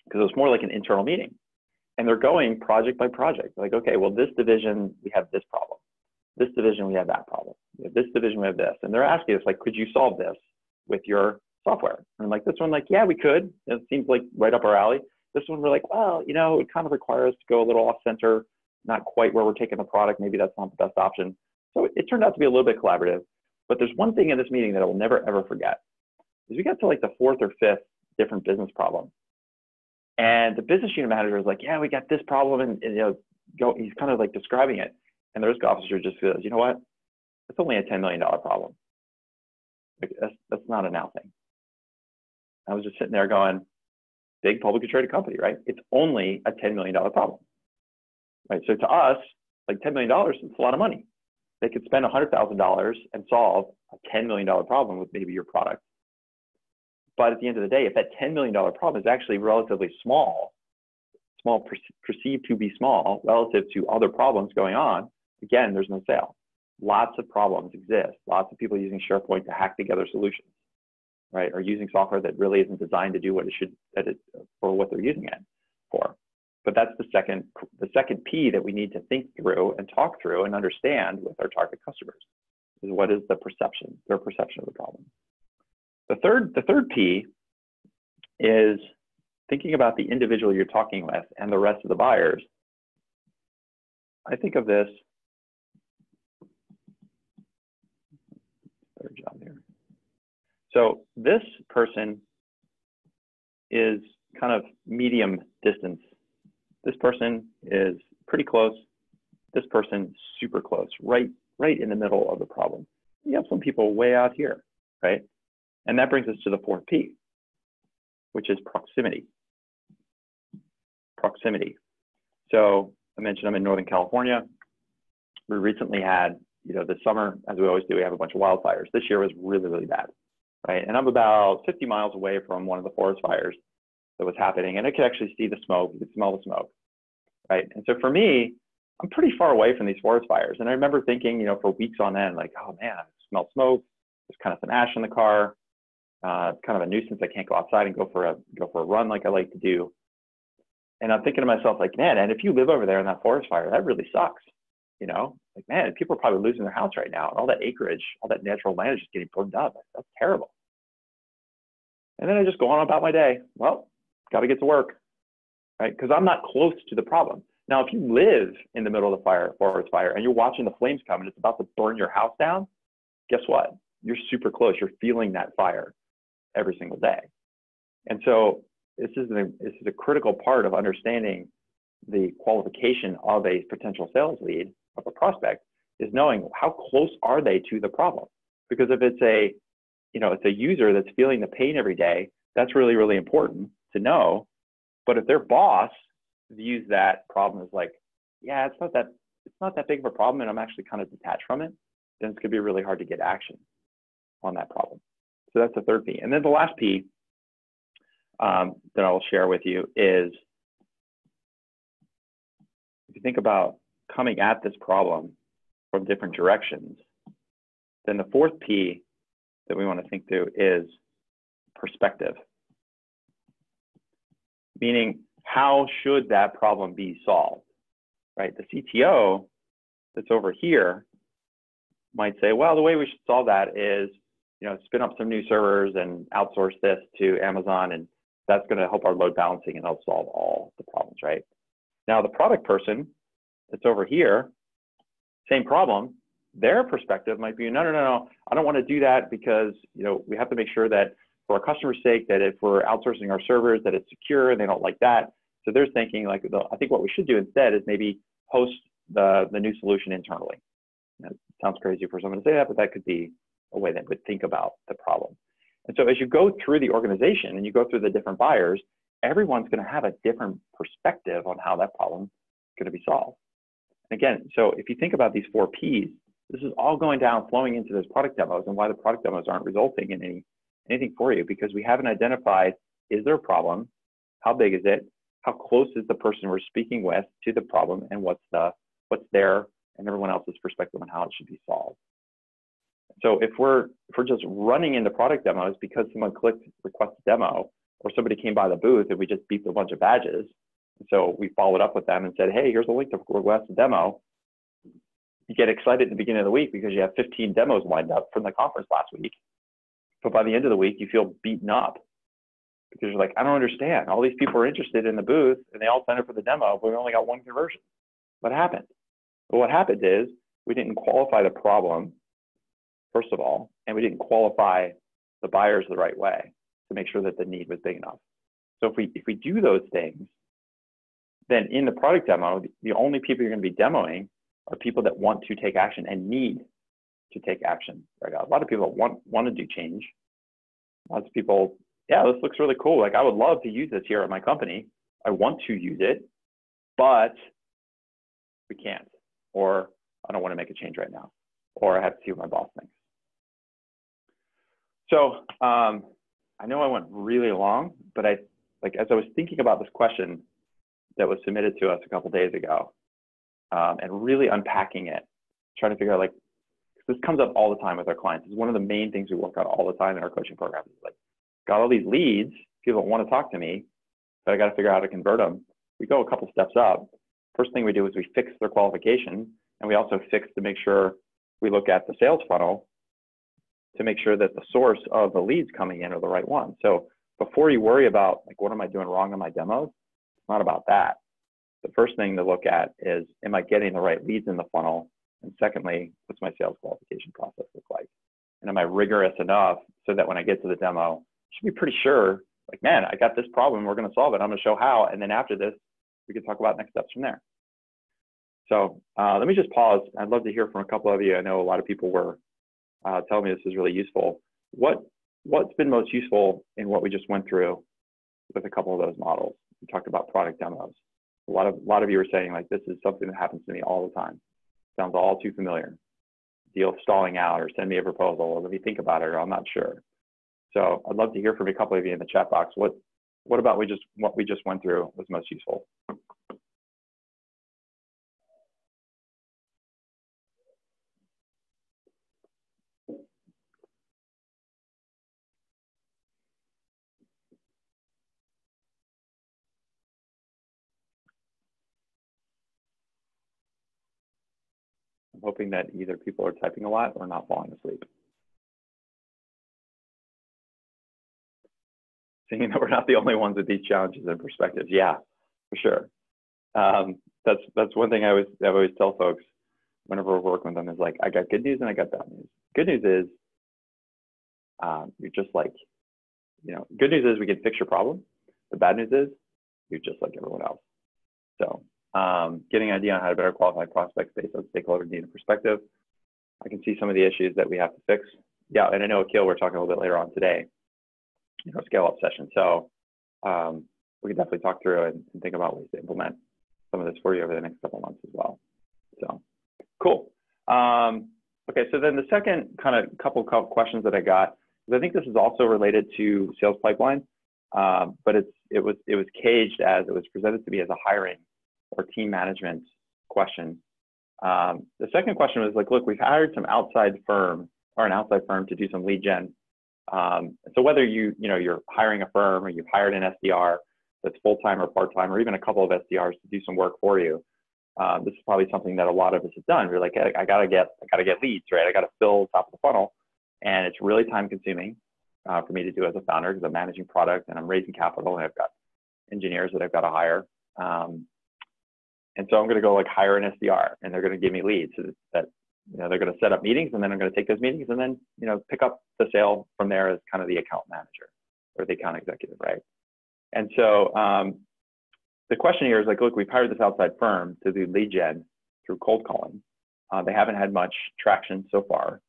because it was more like an internal meeting. And they're going project by project. Like, okay, well, this division, we have this problem. This division, we have that problem. This division, we have this. And they're asking us, like, could you solve this with your software? And I'm like, this one, like, yeah, we could. It seems like right up our alley. This one, we're like, well, you know, it kind of requires us to go a little off center, not quite where we're taking the product. Maybe that's not the best option. So it turned out to be a little bit collaborative. But there's one thing in this meeting that I will never, ever forget, is we got to like the 4th or 5th different business problem. And the business unit manager was like, yeah, we got this problem. And you know, he's kind of like describing it. And the risk officer just goes, you know what? It's only a $10 million problem. Like, that's not a now thing. I was just sitting there going, big publicly traded company, right? It's only a $10 million problem, right? So to us, like $10 million, it's a lot of money. They could spend $100,000 and solve a $10 million problem with maybe your product. But at the end of the day, if that $10 million problem is actually relatively small, perceived to be small relative to other problems going on, again, there's no sale. Lots of problems exist. Lots of people using SharePoint to hack together solutions, right? Or using software that really isn't designed to do what it should, for what they're using it for. But that's the second P that we need to think through and talk through and understand with our target customers, is what is their perception of the problem. The third P is thinking about the individual you're talking with and the rest of the buyers. I think of this, third job here. So this person is kind of medium distance. This person is pretty close. This person super close, right in the middle of the problem. You have some people way out here, right? And that brings us to the 4th P, which is proximity. Proximity. So I mentioned I'm in Northern California. We recently had, you know, this summer, as we always do, we have a bunch of wildfires. This year was really, really bad, right? And I'm about 50 miles away from one of the forest fires that was happening, and I could actually see the smoke. You could smell the smoke, right? And so for me, I'm pretty far away from these forest fires. And I remember thinking, you know, for weeks on end, like, oh man, I smell smoke. There's kind of some ash in the car. It's kind of a nuisance. I can't go outside and go for a run like I like to do. And I'm thinking to myself, like, man, and if you live over there in that forest fire, that really sucks. You know, like, man, people are probably losing their house right now. And all that acreage, all that natural land is just getting burned up. That's terrible. And then I just go on about my day. Well, got to get to work, right? Because I'm not close to the problem. Now, if you live in the middle of the forest fire, and you're watching the flames come and it's about to burn your house down, guess what? You're super close. You're feeling that fire every single day. And so this is a critical part of understanding the qualification of a potential sales lead, of a prospect, is knowing how close are they to the problem. Because if it's a, it's a user that's feeling the pain every day, that's really, really important to know. But if their boss views that problem as like, yeah, it's not that big of a problem, and I'm actually kind of detached from it, then it's gonna be really hard to get action on that problem. So that's the third P. And then the last P that I'll share with you is, if you think about coming at this problem from different directions, then the fourth P that we want to think through is perspective. Meaning, how should that problem be solved, right? The CTO that's over here might say, well, the way we should solve that is, spin up some new servers and outsource this to Amazon, and that's going to help our load balancing and help solve all the problems, right? Now, the product person that's over here, same problem, their perspective might be, no, I don't want to do that because, we have to make sure that for our customer's sake, that if we're outsourcing our servers, that it's secure, and they don't like that. So they're thinking like, I think what we should do instead is maybe host the new solution internally. That sounds crazy for someone to say that, but that could be a way that would think about the problem. And so as you go through the organization and you go through the different buyers, everyone's going to have a different perspective on how that problem is going to be solved. And again, so if you think about these four Ps, this is all going down, flowing into those product demos, and why the product demos aren't resulting in anything for you, because we haven't identified, is there a problem? How big is it? How close is the person we're speaking with to the problem, and what's their and everyone else's perspective on how it should be solved? So if we're just running into product demos because someone clicked request a demo, or somebody came by the booth and we just beeped a bunch of badges, so we followed up with them and said, hey, here's a link to request a demo. You get excited at the beginning of the week because you have 15 demos lined up from the conference last week. But by the end of the week, you feel beaten up because you're like, I don't understand. All these people are interested in the booth and they all signed up for the demo, but we only got one conversion. What happened? Well, what happened is we didn't qualify the problem, first of all, and we didn't qualify the buyers the right way to make sure that the need was big enough. So if we do those things, then in the product demo, the only people you're going to be demoing are people that want to take action and need to take action. Right? A lot of people want to do change. Lots of people, yeah, this looks really cool. Like, I would love to use this here at my company. I want to use it, but we can't. Or I don't want to make a change right now. Or I have to see what my boss thinks. So I know I went really long, but as I was thinking about this question that was submitted to us a couple days ago, and really unpacking it, trying to figure out, like, this comes up all the time with our clients. It's one of the main things we work on all the time in our coaching program. It's like, got all these leads, people want to talk to me, but I got to figure out how to convert them. We go a couple steps up. First thing we do is we fix their qualification, and we also fix to make sure we look at the sales funnel to make sure that the source of the leads coming in are the right one. So before you worry about, like, what am I doing wrong in my demos? It's not about that. The first thing to look at is, am I getting the right leads in the funnel? And secondly, what's my sales qualification process look like? And am I rigorous enough so that when I get to the demo, I should be pretty sure, like, man, I got this problem, we're going to solve it. I'm going to show how. And then after this, we can talk about next steps from there. So let me just pause. I'd love to hear from a couple of you. I know a lot of people were telling me this is really useful. What's been most useful in what we just went through with a couple of those models? We talked about product demos. A lot of you are saying, like, this is something that happens to me all the time. Sounds all too familiar. Deal stalling out, or send me a proposal, or let me think about it, or I'm not sure. So I'd love to hear from a couple of you in the chat box. What about what we just went through was most useful? I'm hoping that either people are typing a lot or not falling asleep. Seeing that we're not the only ones with these challenges and perspectives. Yeah, for sure. That's one thing I always tell folks whenever we're working with them, is like, I got good news and I got bad news. Good news is you're just like, good news is we can fix your problem. The bad news is you're just like everyone else. So getting an idea on how to better qualify prospects based on stakeholder need and perspective. I can see some of the issues that we have to fix. Yeah, and I know Akil, we're talking a little bit later on today, scale up session. So we can definitely talk through and think about ways to implement some of this for you over the next couple of months as well. So cool. Okay, so then the second kind of couple questions that I got, because I think this is also related to sales pipeline, but it was caged as it was presented to me as a hiring or team management question. The second question was like, look, we've hired some outside firm or an outside firm to do some lead gen. So whether you're hiring a firm or you've hired an SDR that's full-time or part-time, or even a couple of SDRs to do some work for you, this is probably something that a lot of us have done. We're like, I gotta get leads, right? I gotta fill top of the funnel, and it's really time-consuming for me to do as a founder because I'm managing product and I'm raising capital and I've got engineers that I've got to hire. And so I'm going to go like hire an SDR, and they're going to give me leads that they're going to set up meetings, and then I'm going to take those meetings and then pick up the sale from there as kind of the account manager or the account executive, right? And so the question here is like, look, we've hired this outside firm to do lead gen through cold calling. They haven't had much traction so far.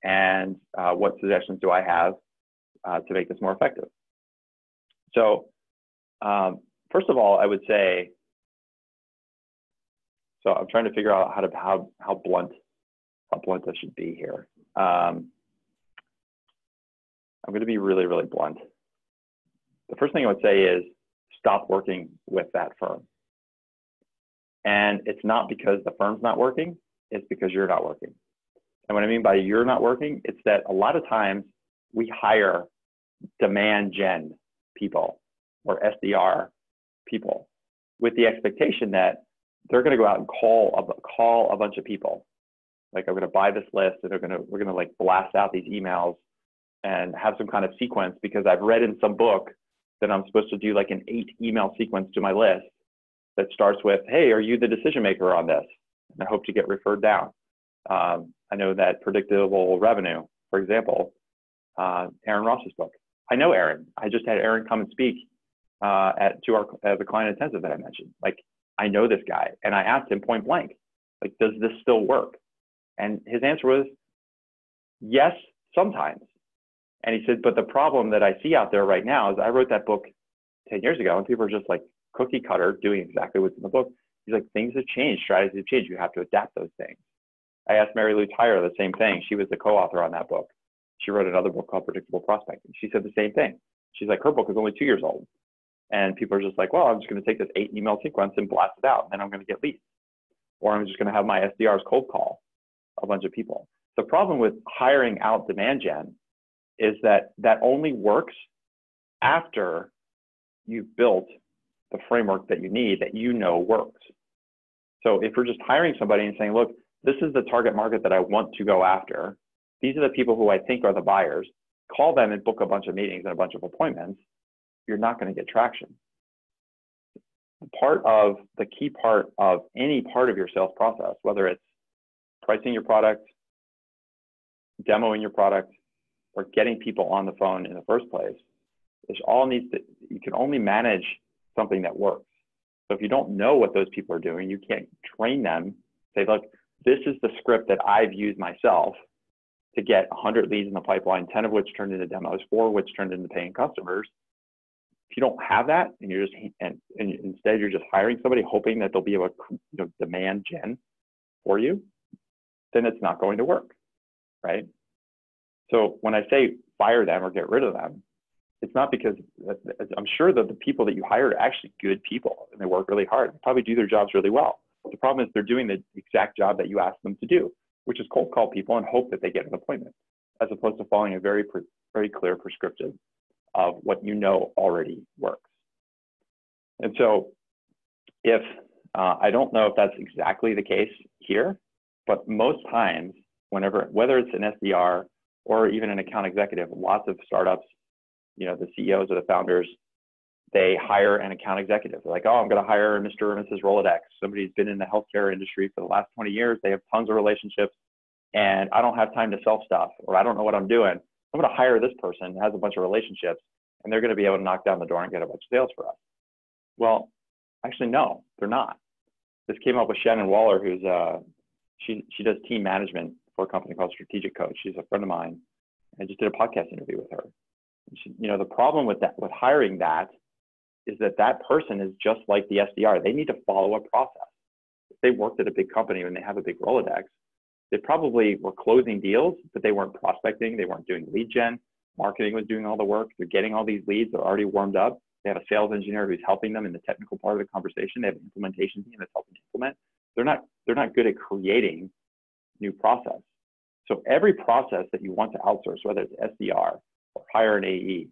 And what suggestions do I have to make this more effective? So first of all, I would say, so I'm trying to figure out how blunt I should be here. I'm going to be really, really blunt. The first thing I would say is stop working with that firm. And it's not because the firm's not working, it's because you're not working. And what I mean by you're not working, it's that a lot of times we hire demand gen people or SDR people with the expectation that they're going to go out and call a bunch of people. Like, I'm going to buy this list, and we're going to like blast out these emails and have some kind of sequence, because I've read in some book that I'm supposed to do like an 8 email sequence to my list that starts with, hey, are you the decision maker on this? And I hope to get referred down. I know that predictable revenue, for example, Aaron Ross's book. I know Aaron. I just had Aaron come and speak to the client intensive that I mentioned. Like, I know this guy, and I asked him point blank, like, does this still work? And his answer was, yes, sometimes. And he said, but the problem that I see out there right now is I wrote that book 10 years ago, and people are just like cookie cutter doing exactly what's in the book. He's like, things have changed, strategies have changed. You have to adapt those things. I asked Mary Lou Tyler the same thing. She was the co-author on that book. She wrote another book called Predictable Prospecting. She said the same thing. She's like, her book is only 2 years old. And people are just like, well, I'm just going to take this 8 email sequence and blast it out, and then I'm going to get leads. Or I'm just going to have my SDRs cold call a bunch of people. The problem with hiring out demand gen is that that only works after you've built the framework that you need, that works. So if we're just hiring somebody and saying, look, this is the target market that I want to go after, these are the people who I think are the buyers, call them and book a bunch of meetings and a bunch of appointments, you're not going to get traction. The key part of any part of your sales process, whether it's pricing your product, demoing your product, or getting people on the phone in the first place, you can only manage something that works. So if you don't know what those people are doing, you can't train them, say, look, this is the script that I've used myself to get 100 leads in the pipeline, 10 of which turned into demos, 4 of which turned into paying customers. If you don't have that, and instead you're just hiring somebody hoping that they'll be able to demand gen for you, then it's not going to work, right? So when I say fire them or get rid of them, it's not because I'm sure that the people that you hired are actually good people and they work really hard. They probably do their jobs really well. The problem is they're doing the exact job that you asked them to do, which is cold call people and hope that they get an appointment, as opposed to following a very clear prescriptive of what already works. And so if I don't know if that's exactly the case here, but most times, whether it's an SDR or even an account executive, lots of startups, the CEOs or the founders, they hire an account executive. They're like, oh, I'm going to hire Mr. or Mrs. Rolodex. Somebody who's been in the healthcare industry for the last 20 years. They have tons of relationships, and I don't have time to sell stuff, or I don't know what I'm doing. I'm going to hire this person who has a bunch of relationships, and they're going to be able to knock down the door and get a bunch of sales for us. Well, actually, no, they're not. This came up with Shannon Waller, who's she does team management for a company called Strategic Coach. She's a friend of mine. I just did a podcast interview with her. And she, the problem with hiring that is that person is just like the SDR. They need to follow a process. If they worked at a big company and they have a big Rolodex, they probably were closing deals, but they weren't prospecting. They weren't doing lead gen. Marketing was doing all the work. They're getting all these leads. They're already warmed up. They have a sales engineer who's helping them in the technical part of the conversation. They have an implementation team that's helping implement. They're not good at creating new process. So every process that you want to outsource, whether it's SDR or hire an AE,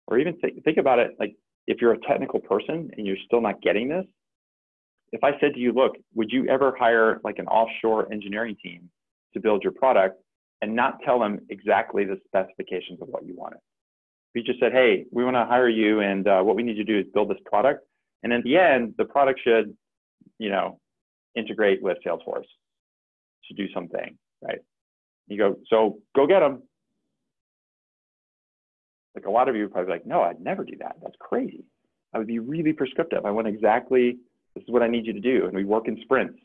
or even think about it like if you're a technical person and you're still not getting this, if I said to you, look, would you ever hire like an offshore engineering team to build your product and not tell them exactly the specifications of what you wanted? We just said, hey, we want to hire you, and what we need to do is build this product. And at the end, the product should, integrate with Salesforce to do something, right? You go, so go get them. Like a lot of you are probably like, no, I'd never do that. That's crazy. I would be really prescriptive. I want exactly, this is what I need you to do. And we work in sprints.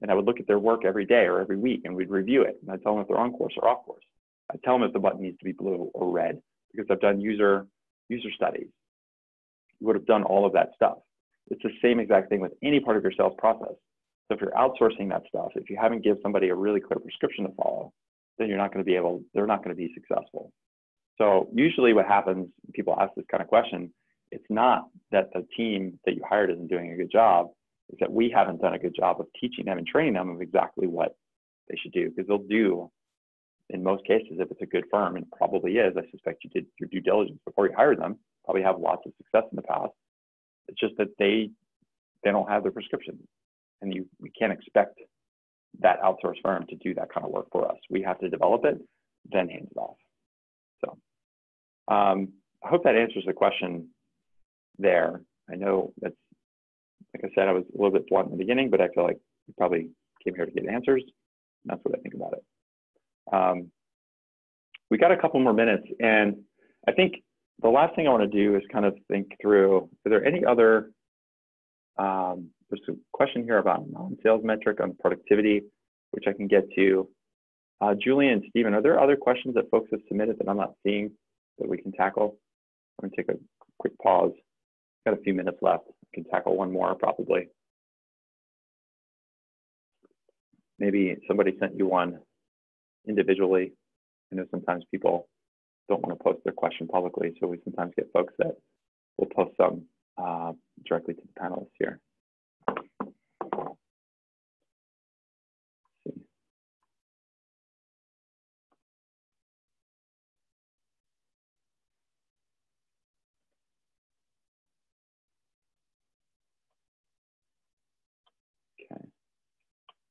And I would look at their work every day or every week, and we'd review it. And I'd tell them if they're on course or off course. I'd tell them if the button needs to be blue or red, because I've done user studies. You would have done all of that stuff. It's the same exact thing with any part of your sales process. So if you're outsourcing that stuff, if you haven't given somebody a really clear prescription to follow, then they're not going to be successful. So usually what happens, people ask this kind of question, it's not that the team that you hired isn't doing a good job, it's that we haven't done a good job of teaching them and training them of exactly what they should do, because they'll do, in most cases, if it's a good firm, and it probably is, I suspect you did your due diligence before you hired them, probably have lots of success in the past. It's just that they don't have the prescription, and we can't expect that outsourced firm to do that kind of work for us. We have to develop it, then hand it off. So I hope that answers the question there. I know that's, like I said, I was a little bit blunt in the beginning, but I feel like we probably came here to get answers. And that's what I think about it. We got a couple more minutes, and I think the last thing I want to do is kind of think through, are there any other, there's a question here about non-sales metric on productivity, which I can get to. Julian and Stephen, are there other questions that folks have submitted that I'm not seeing that we can tackle? I'm going to take a quick pause. Got a few minutes left. I can tackle one more probably. Maybe somebody sent you one individually. I know sometimes people don't want to post their question publicly, so we sometimes get folks that will post some directly to the panelists here.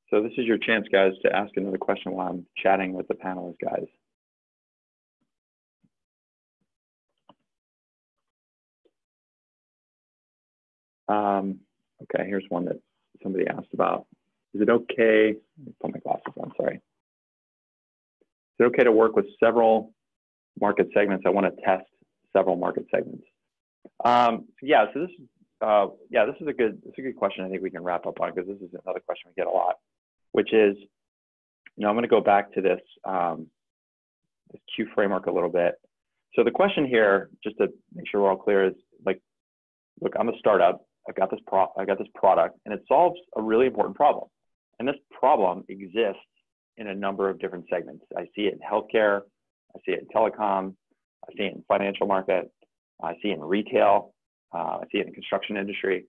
So this is your chance, guys, to ask another question while I'm chatting with the panelists, guys. Okay, here's one that somebody asked about. Is it okay, let me put my glasses on, sorry. Is it okay to work with several market segments? I want to test several market segments. Yeah, so this is a good question. I think we can wrap up on, because this is another question we get a lot, which is, I'm going to go back to this, this Q framework a little bit. So the question here, just to make sure we're all clear, is like, look, I'm a startup. I got this product, and it solves a really important problem. And this problem exists in a number of different segments. I see it in healthcare. I see it in telecom. I see it in financial market. I see it in retail. I see it in the construction industry.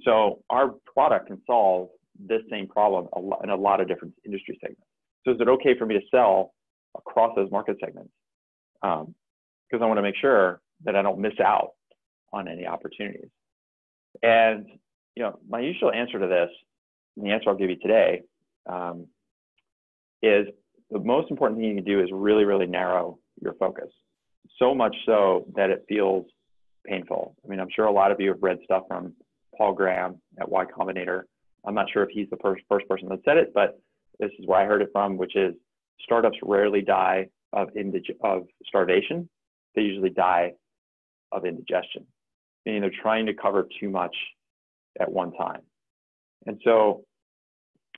So our product can solve this same problem in a lot of different industry segments. So is it okay for me to sell across those market segments? Because I want to make sure that I don't miss out on any opportunities. And my usual answer to this, and the answer I'll give you today, is the most important thing you can do is really, really narrow your focus. So much so that it feels painful. I mean, I'm sure a lot of you have read stuff from Paul Graham at Y Combinator. I'm not sure if he's the first person that said it, but this is where I heard it from, which is startups rarely die of starvation. They usually die of indigestion, meaning they're trying to cover too much at one time. And so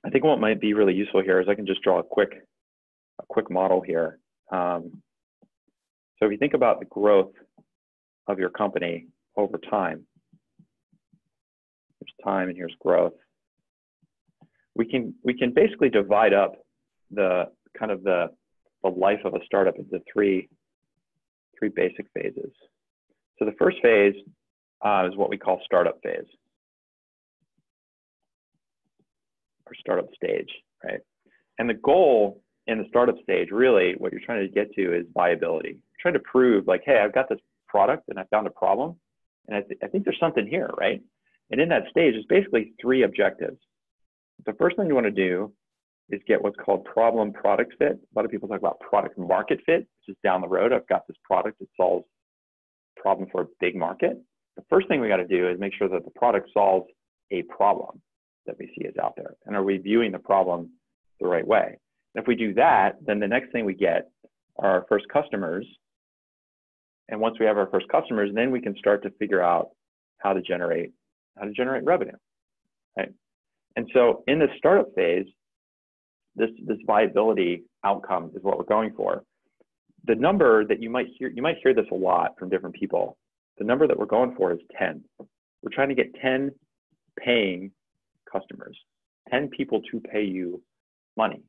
I think what might be really useful here is I can just draw a quick model here. So if you think about the growth of your company over time, here's time and here's growth. We can basically divide up the kind of the life of a startup into three basic phases. So the first phase is what we call startup phase, or startup stage, right? And the goal in the startup stage, really, what you're trying to get to is viability. You're trying to prove, like, hey, I've got this product and I found a problem, and I think there's something here, right? And in that stage, it's basically three objectives. The first thing you want to do is get what's called problem product fit. A lot of people talk about product market fit, which is down the road. I've got this product that solves a problem for a big market. The first thing we got to do is make sure that the product solves a problem that we see is out there. And are we viewing the problem the right way? And if we do that, then the next thing we get are our first customers. And once we have our first customers, then we can start to figure out how to generate revenue, right? And so in the startup phase, this viability outcome is what we're going for. The number that you might hear this a lot from different people. The number that we're going for is 10. We're trying to get 10 paying customers, 10 people to pay you money.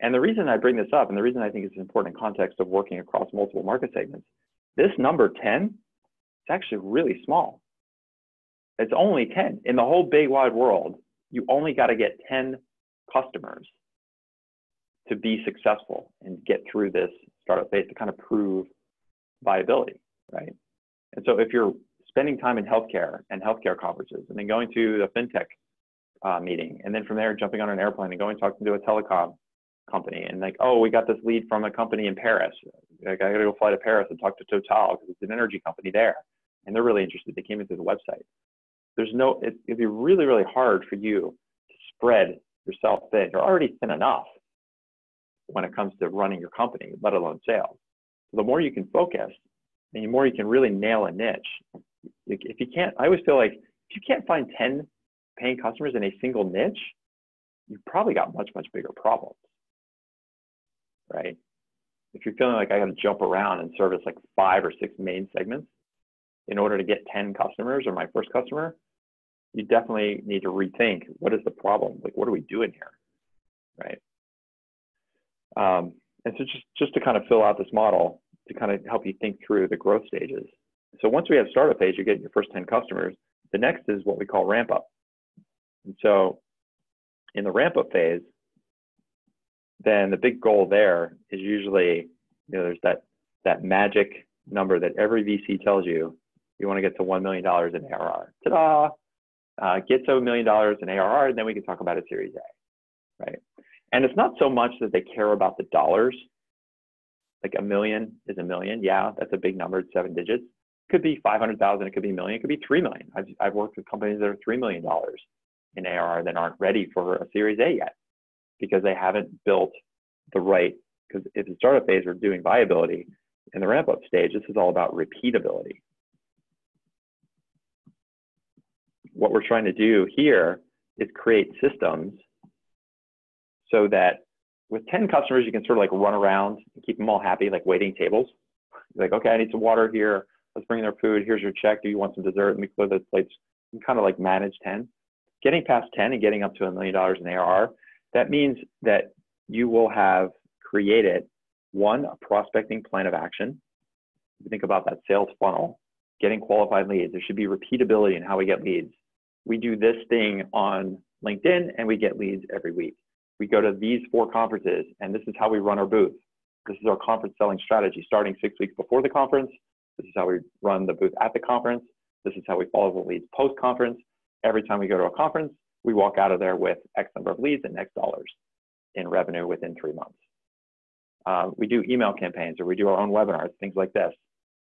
And the reason I bring this up, and the reason I think it's an important context of working across multiple market segments, this number 10 is actually really small. It's only 10. In the whole big wide world, you only got to get 10 customers to be successful and get through this startup phase to kind of prove viability, right? And so if you're spending time in healthcare and healthcare conferences, and then going to the fintech meeting, and then from there jumping on an airplane and going talking to a telecom company, and like, oh, we got this lead from a company in Paris. Like, I got to go fly to Paris and talk to Total because it's an energy company there, and they're really interested. They came into the website. It'd be really, really hard for you to spread yourself thin. You're already thin enough when it comes to running your company, let alone sales. So the more you can focus, and the more you can really nail a niche. If you can't, I always feel like if you can't find 10 paying customers in a single niche, you've probably got much, much bigger problems, right? If you're feeling like I got to jump around and service like 5 or 6 main segments in order to get 10 customers or my first customer, you definitely need to rethink, what is the problem? Like, what are we doing here, right? And so just to kind of fill out this model, to kind of help you think through the growth stages. So once we have startup phase, you get your first 10 customers. The next is what we call ramp up. And so in the ramp up phase, then the big goal there is usually, there's that magic number that every VC tells you want to get to $1 million in ARR. Ta-da! Get to $1 million in ARR, and then we can talk about a Series A, right? And it's not so much that they care about the dollars. Like $1 million is $1 million. Yeah, that's a big number. It's 7 digits. It could be 500,000. It could be $1 million. It could be $3 million. I've worked with companies that are $3 million in ARR that aren't ready for a Series A yet because they haven't built the right. Because if the startup phase, we're doing viability. In the ramp up stage, this is all about repeatability. What we're trying to do here is create systems so that with 10 customers, you can sort of like run around and keep them all happy, like waiting tables. Like, okay, I need some water here. Let's bring their food. Here's your check. Do you want some dessert? Let me clear those plates. You can kind of like manage 10. Getting past 10 and getting up to $1 million in ARR, that means that you will have created, one, a prospecting plan of action. If you think about that sales funnel, getting qualified leads. There should be repeatability in how we get leads. We do this thing on LinkedIn and we get leads every week. We go to these 4 conferences and this is how we run our booth. This is our conference selling strategy starting 6 weeks before the conference. This is how we run the booth at the conference. This is how we follow the leads post-conference. Every time we go to a conference, we walk out of there with X number of leads and X dollars in revenue within 3 months. We do email campaigns or we do our own webinars, things like this,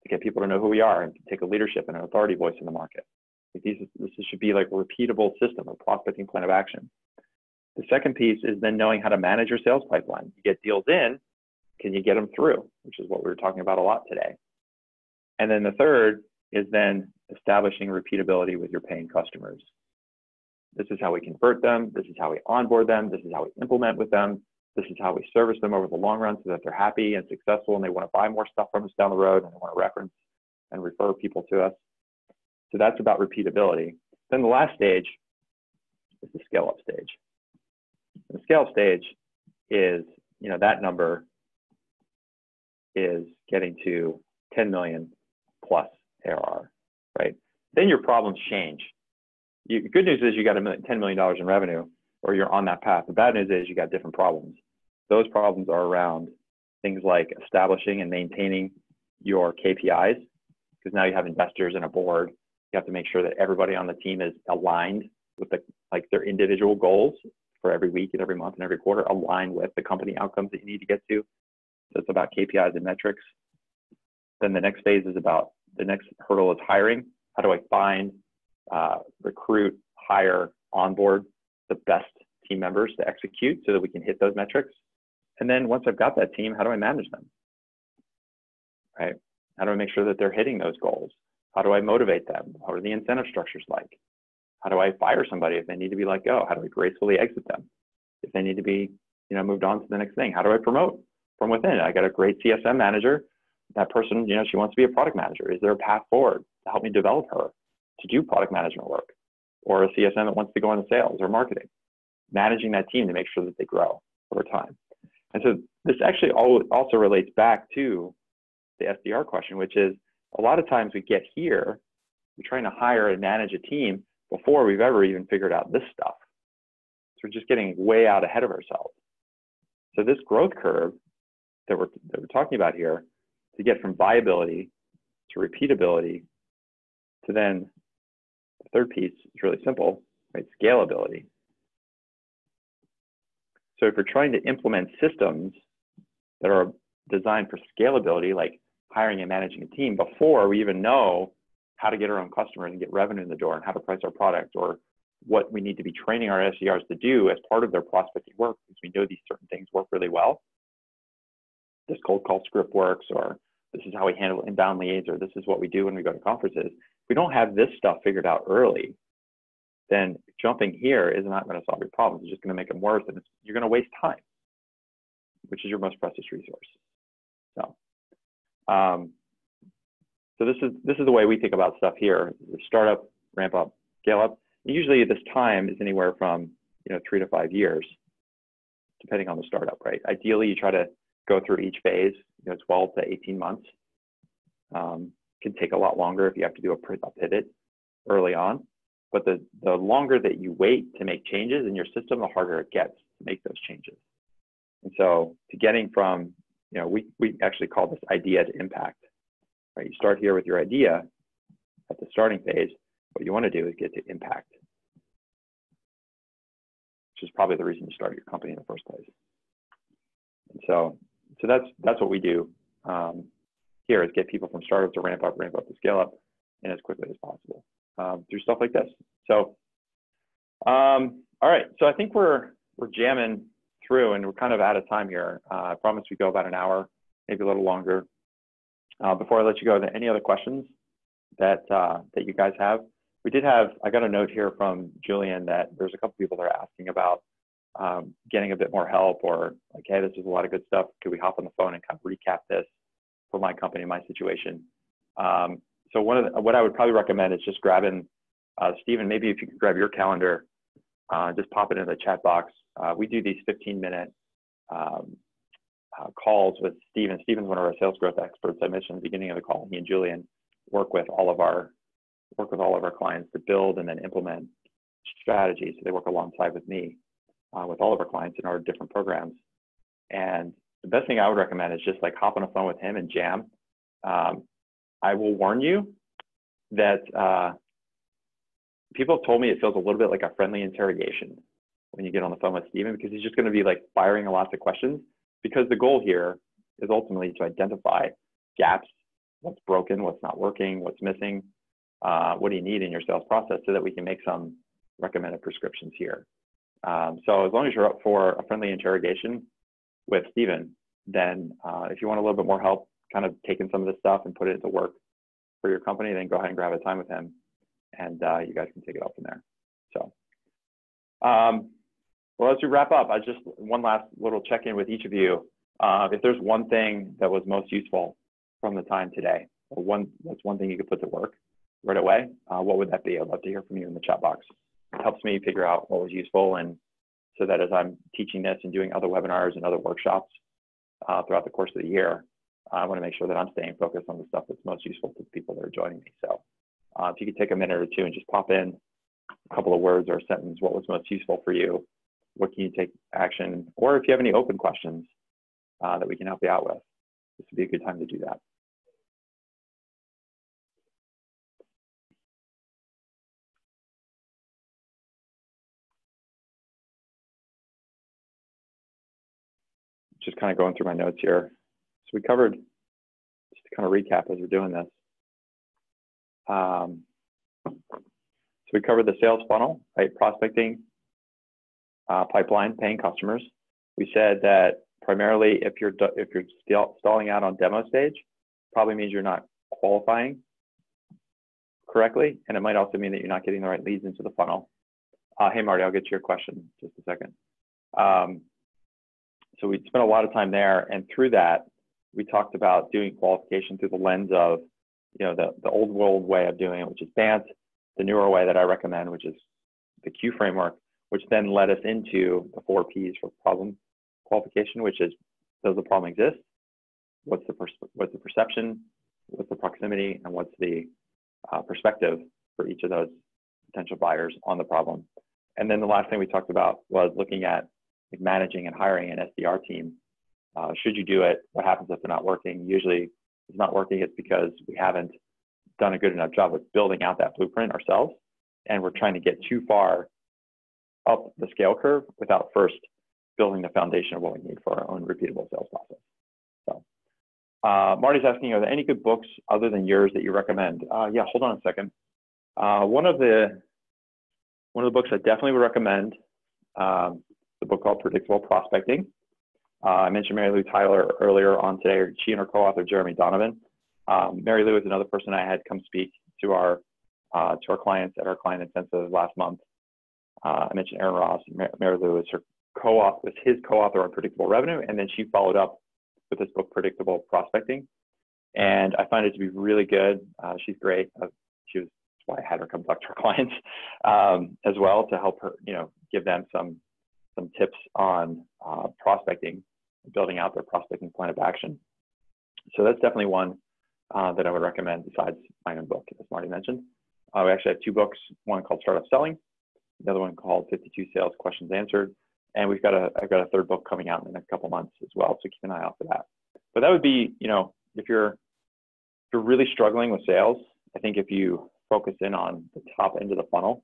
to get people to know who we are and to take a leadership and an authority voice in the market. This should be like a repeatable system, a prospecting plan of action. The second piece is then knowing how to manage your sales pipeline. You get deals in, can you get them through? Which is what we were talking about a lot today. And then the third is then establishing repeatability with your paying customers. This is how we convert them. This is how we onboard them. This is how we implement with them. This is how we service them over the long run so that they're happy and successful and they want to buy more stuff from us down the road and they want to reference and refer people to us. So that's about repeatability. Then the last stage is the scale up stage. The scale up stage is, that number is getting to 10 million plus ARR, right? Then your problems change. The good news is you got $10 million in revenue, or you're on that path. The bad news is you got different problems. Those problems are around things like establishing and maintaining your KPIs, because now you have investors and a board. You have to make sure that everybody on the team is aligned with their individual goals for every week and every month and every quarter, aligned with the company outcomes that you need to get to. So it's about KPIs and metrics. Then the next phase is about, the next hurdle is hiring. How do I find, recruit, hire, onboard the best team members to execute so that we can hit those metrics? And then once I've got that team, how do I manage them, right? How do I make sure that they're hitting those goals? How do I motivate them? What are the incentive structures like? How do I fire somebody if they need to be let go? How do I gracefully exit them if they need to be, moved on to the next thing? How do I promote from within? I got a great CSM manager. That person, she wants to be a product manager. Is there a path forward to help me develop her to do product management work? Or a CSM that wants to go into sales or marketing? Managing that team to make sure that they grow over time. And so this actually also relates back to the SDR question, which is a lot of times we get here, we're trying to hire and manage a team before we've ever even figured out this stuff. So we're just getting way out ahead of ourselves. So this growth curve that we're talking about here, to get from viability to repeatability to then the third piece is really simple, right? Scalability. So if we're trying to implement systems that are designed for scalability, like hiring and managing a team before we even know how to get our own customers and get revenue in the door and how to price our product, or what we need to be training our SDRs to do as part of their prospecting work, because we know these certain things work really well. This cold call script works, or this is how we handle inbound leads, or this is what we do when we go to conferences. If we don't have this stuff figured out early, then jumping here is not going to solve your problems. It's just going to make them worse, and you're going to waste time, which is your most precious resource. So this is the way we think about stuff here: startup, ramp up, scale up. And usually, this time is anywhere from 3 to 5 years, depending on the startup, right? Ideally, you try to go through each phase, 12 to 18 months. Can take a lot longer if you have to do a pivot early on. But the longer that you wait to make changes in your system, the harder it gets to make those changes. And so to getting from, we actually call this idea to impact, right? You start here with your idea at the starting phase. What you want to do is get to impact, which is probably the reason you started your company in the first place. And so that's what we do here, is get people from startup to ramp up to scale up, and as quickly as possible through stuff like this. So, all right. So I think we're jamming through, and we're kind of out of time here. I promise we go about an hour, maybe a little longer. Before I let you go, are there any other questions that you guys have? I got a note here from Julian that there's a couple people that are asking about getting a bit more help, or like, hey, this is a lot of good stuff. Could we hop on the phone and kind of recap this for my company, my situation? So what I would probably recommend is just grabbing, Stephen, maybe if you could grab your calendar, just pop it in the chat box. We do these 15-minute calls with Stephen. Stephen's one of our sales growth experts. I mentioned at the beginning of the call, he and Julian work with all of our clients to build and then implement strategies. So they work alongside with me with all of our clients in our different programs. And the best thing I would recommend is just like hop on a phone with him and jam. I will warn you that people have told me it feels a little bit like a friendly interrogation when you get on the phone with Stephen, because he's just going to be like firing lots of questions, because the goal here is ultimately to identify gaps, what's broken, what's not working, what's missing, what do you need in your sales process, so that we can make some recommended prescriptions here. So as long as you're up for a friendly interrogation with Stephen, then if you want a little bit more help kind of taking some of this stuff and put it into work, for your company, then go ahead and grab a time with him, and you guys can take it up from there. So, well, as we wrap up, one last little check-in with each of you. If there's one thing that was most useful from the time today, or that's one thing you could put to work right away, what would that be? I'd love to hear from you in the chat box. It helps me figure out what was useful, and so that as I'm teaching this and doing other webinars and other workshops throughout the course of the year, I want to make sure that I'm staying focused on the stuff that's most useful to the people that are joining me. So if you could take a minute or two and just pop in a couple of words or a sentence, what was most useful for you? What can you take action? Or if you have any open questions that we can help you out with, this would be a good time to do that. Just kind of going through my notes here. So we covered, just to kind of recap as we're doing this. So we covered the sales funnel, right? Prospecting, pipeline, paying customers. We said that primarily if you're stalling out on demo stage, probably means you're not qualifying correctly, and it might also mean that you're not getting the right leads into the funnel. Hey Marty, I'll get to your question in just a second. So we spent a lot of time there, and through that, we talked about doing qualification through the lens of, the old world way of doing it, which is BANT, the newer way that I recommend, which is the Q framework, which then led us into the 4 Ps for problem qualification, which is, does the problem exist? What's the perception? What's the proximity? And what's the perspective for each of those potential buyers on the problem? And then the last thing we talked about was looking at managing and hiring an SDR team. Should you do it? What happens if they're not working? Usually, if it's not working, it's because we haven't done a good enough job of building out that blueprint ourselves, and we're trying to get too far up the scale curve without first building the foundation of what we need for our own repeatable sales process. So, Marty's asking, are there any good books other than yours that you recommend? Yeah, hold on a second. One of the books I definitely would recommend, the book called Predictable Prospecting. I mentioned Mary Lou Tyler earlier on today. She and her co-author Jeremy Donovan. Mary Lou is another person I had come speak to our clients at our client intensive last month. I mentioned Aaron Ross. Mary Lou is his co-author on Predictable Revenue, and then she followed up with this book, Predictable Prospecting. And I find it to be really good. She's great. That's why I had her come talk to her clients as well, to help her, give them some tips on prospecting, building out their prospecting plan of action. So that's definitely one that I would recommend besides my own book, as Marty mentioned. We actually have 2 books, one called Startup Selling, the other one called 52 Sales Questions Answered. And I've got a 3rd book coming out in the next couple months as well, so keep an eye out for that. But that would be, if you're really struggling with sales, I think if you focus in on the top end of the funnel,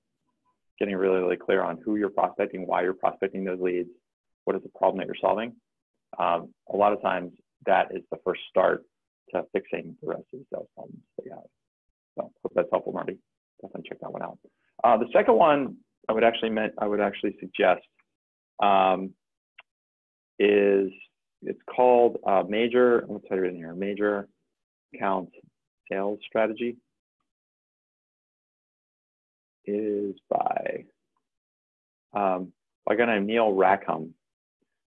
getting really, really clear on who you're prospecting, why you're prospecting those leads, what is the problem that you're solving. A lot of times that is the first start to fixing the rest of the sales problems that you have. So hope that's helpful, Marty. Definitely check that one out. The second one I would actually suggest it's called Major Account Sales Strategy. Is by a guy named Neil Rackham.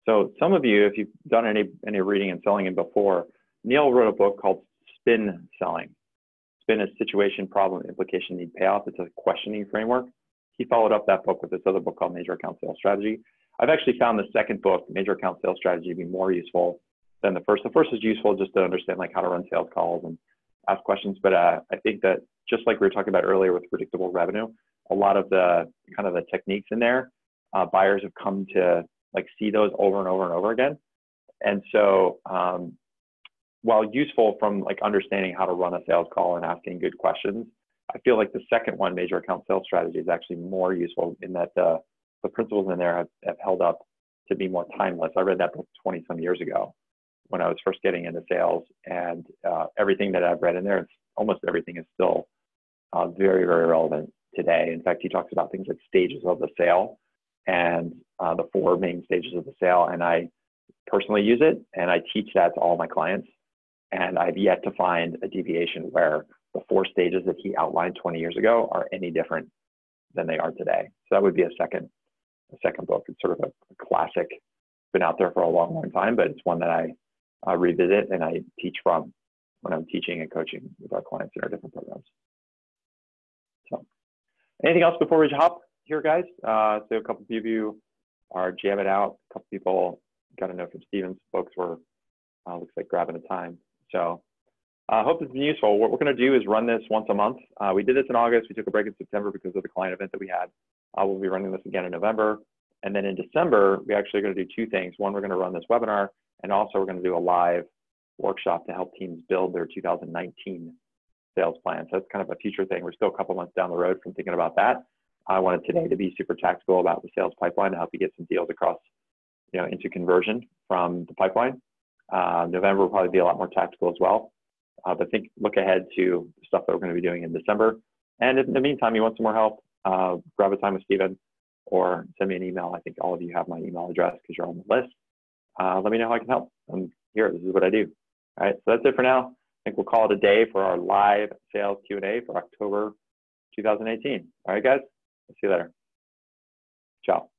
So some of you, if you've done any reading and selling in before, Neil wrote a book called Spin Selling. Spin is situation, problem, implication, need, payoff. It's a questioning framework. He followed up that book with this other book called Major Account Sales Strategy. I've actually found the second book, Major Account Sales Strategy, to be more useful than the first. The first is useful just to understand how to run sales calls and ask questions. But I think that just like we were talking about earlier with predictable revenue, a lot of the kind of the techniques in there, buyers have come to see those over and over and over again. And so while useful from understanding how to run a sales call and asking good questions, I feel like the second one, Major Account Sales Strategy, is actually more useful in that the principles in there have held up to be more timeless. I read that book 20-some years ago when I was first getting into sales, and everything that I've read in there, almost everything is still very, very relevant today. In fact, he talks about things like stages of the sale and the 4 main stages of the sale. And I personally use it, and I teach that to all my clients. And I've yet to find a deviation where the 4 stages that he outlined 20 years ago are any different than they are today. So that would be a second book. It's sort of a classic, been out there for a long, long time, but it's one that I revisit and I teach from when I'm teaching and coaching with our clients in our different programs. So anything else before we hop here, guys? So a couple of you are jamming out. A couple people got a note from Stevens. Folks were, looks like grabbing a time. So I hope this has been useful. What we're going to do is run this once a month. We did this in August. We took a break in September because of the client event that we had. We'll be running this again in November. And then in December, we're actually going to do 2 things. One, we're going to run this webinar, and also we're going to do a live workshop to help teams build their 2019 sales plan. So that's kind of a future thing. We're still a couple months down the road from thinking about that. I wanted today to be super tactical about the sales pipeline to help you get some deals across, into conversion from the pipeline. November will probably be a lot more tactical as well. But look ahead to stuff that we're going to be doing in December. And if in the meantime, you want some more help, grab a time with Steven or send me an email. I think all of you have my email address because you're on the list. Let me know how I can help. I'm here. This is what I do. All right. So that's it for now. I think we'll call it a day for our live sales Q&A for October 2018. All right, guys. See you later. Ciao.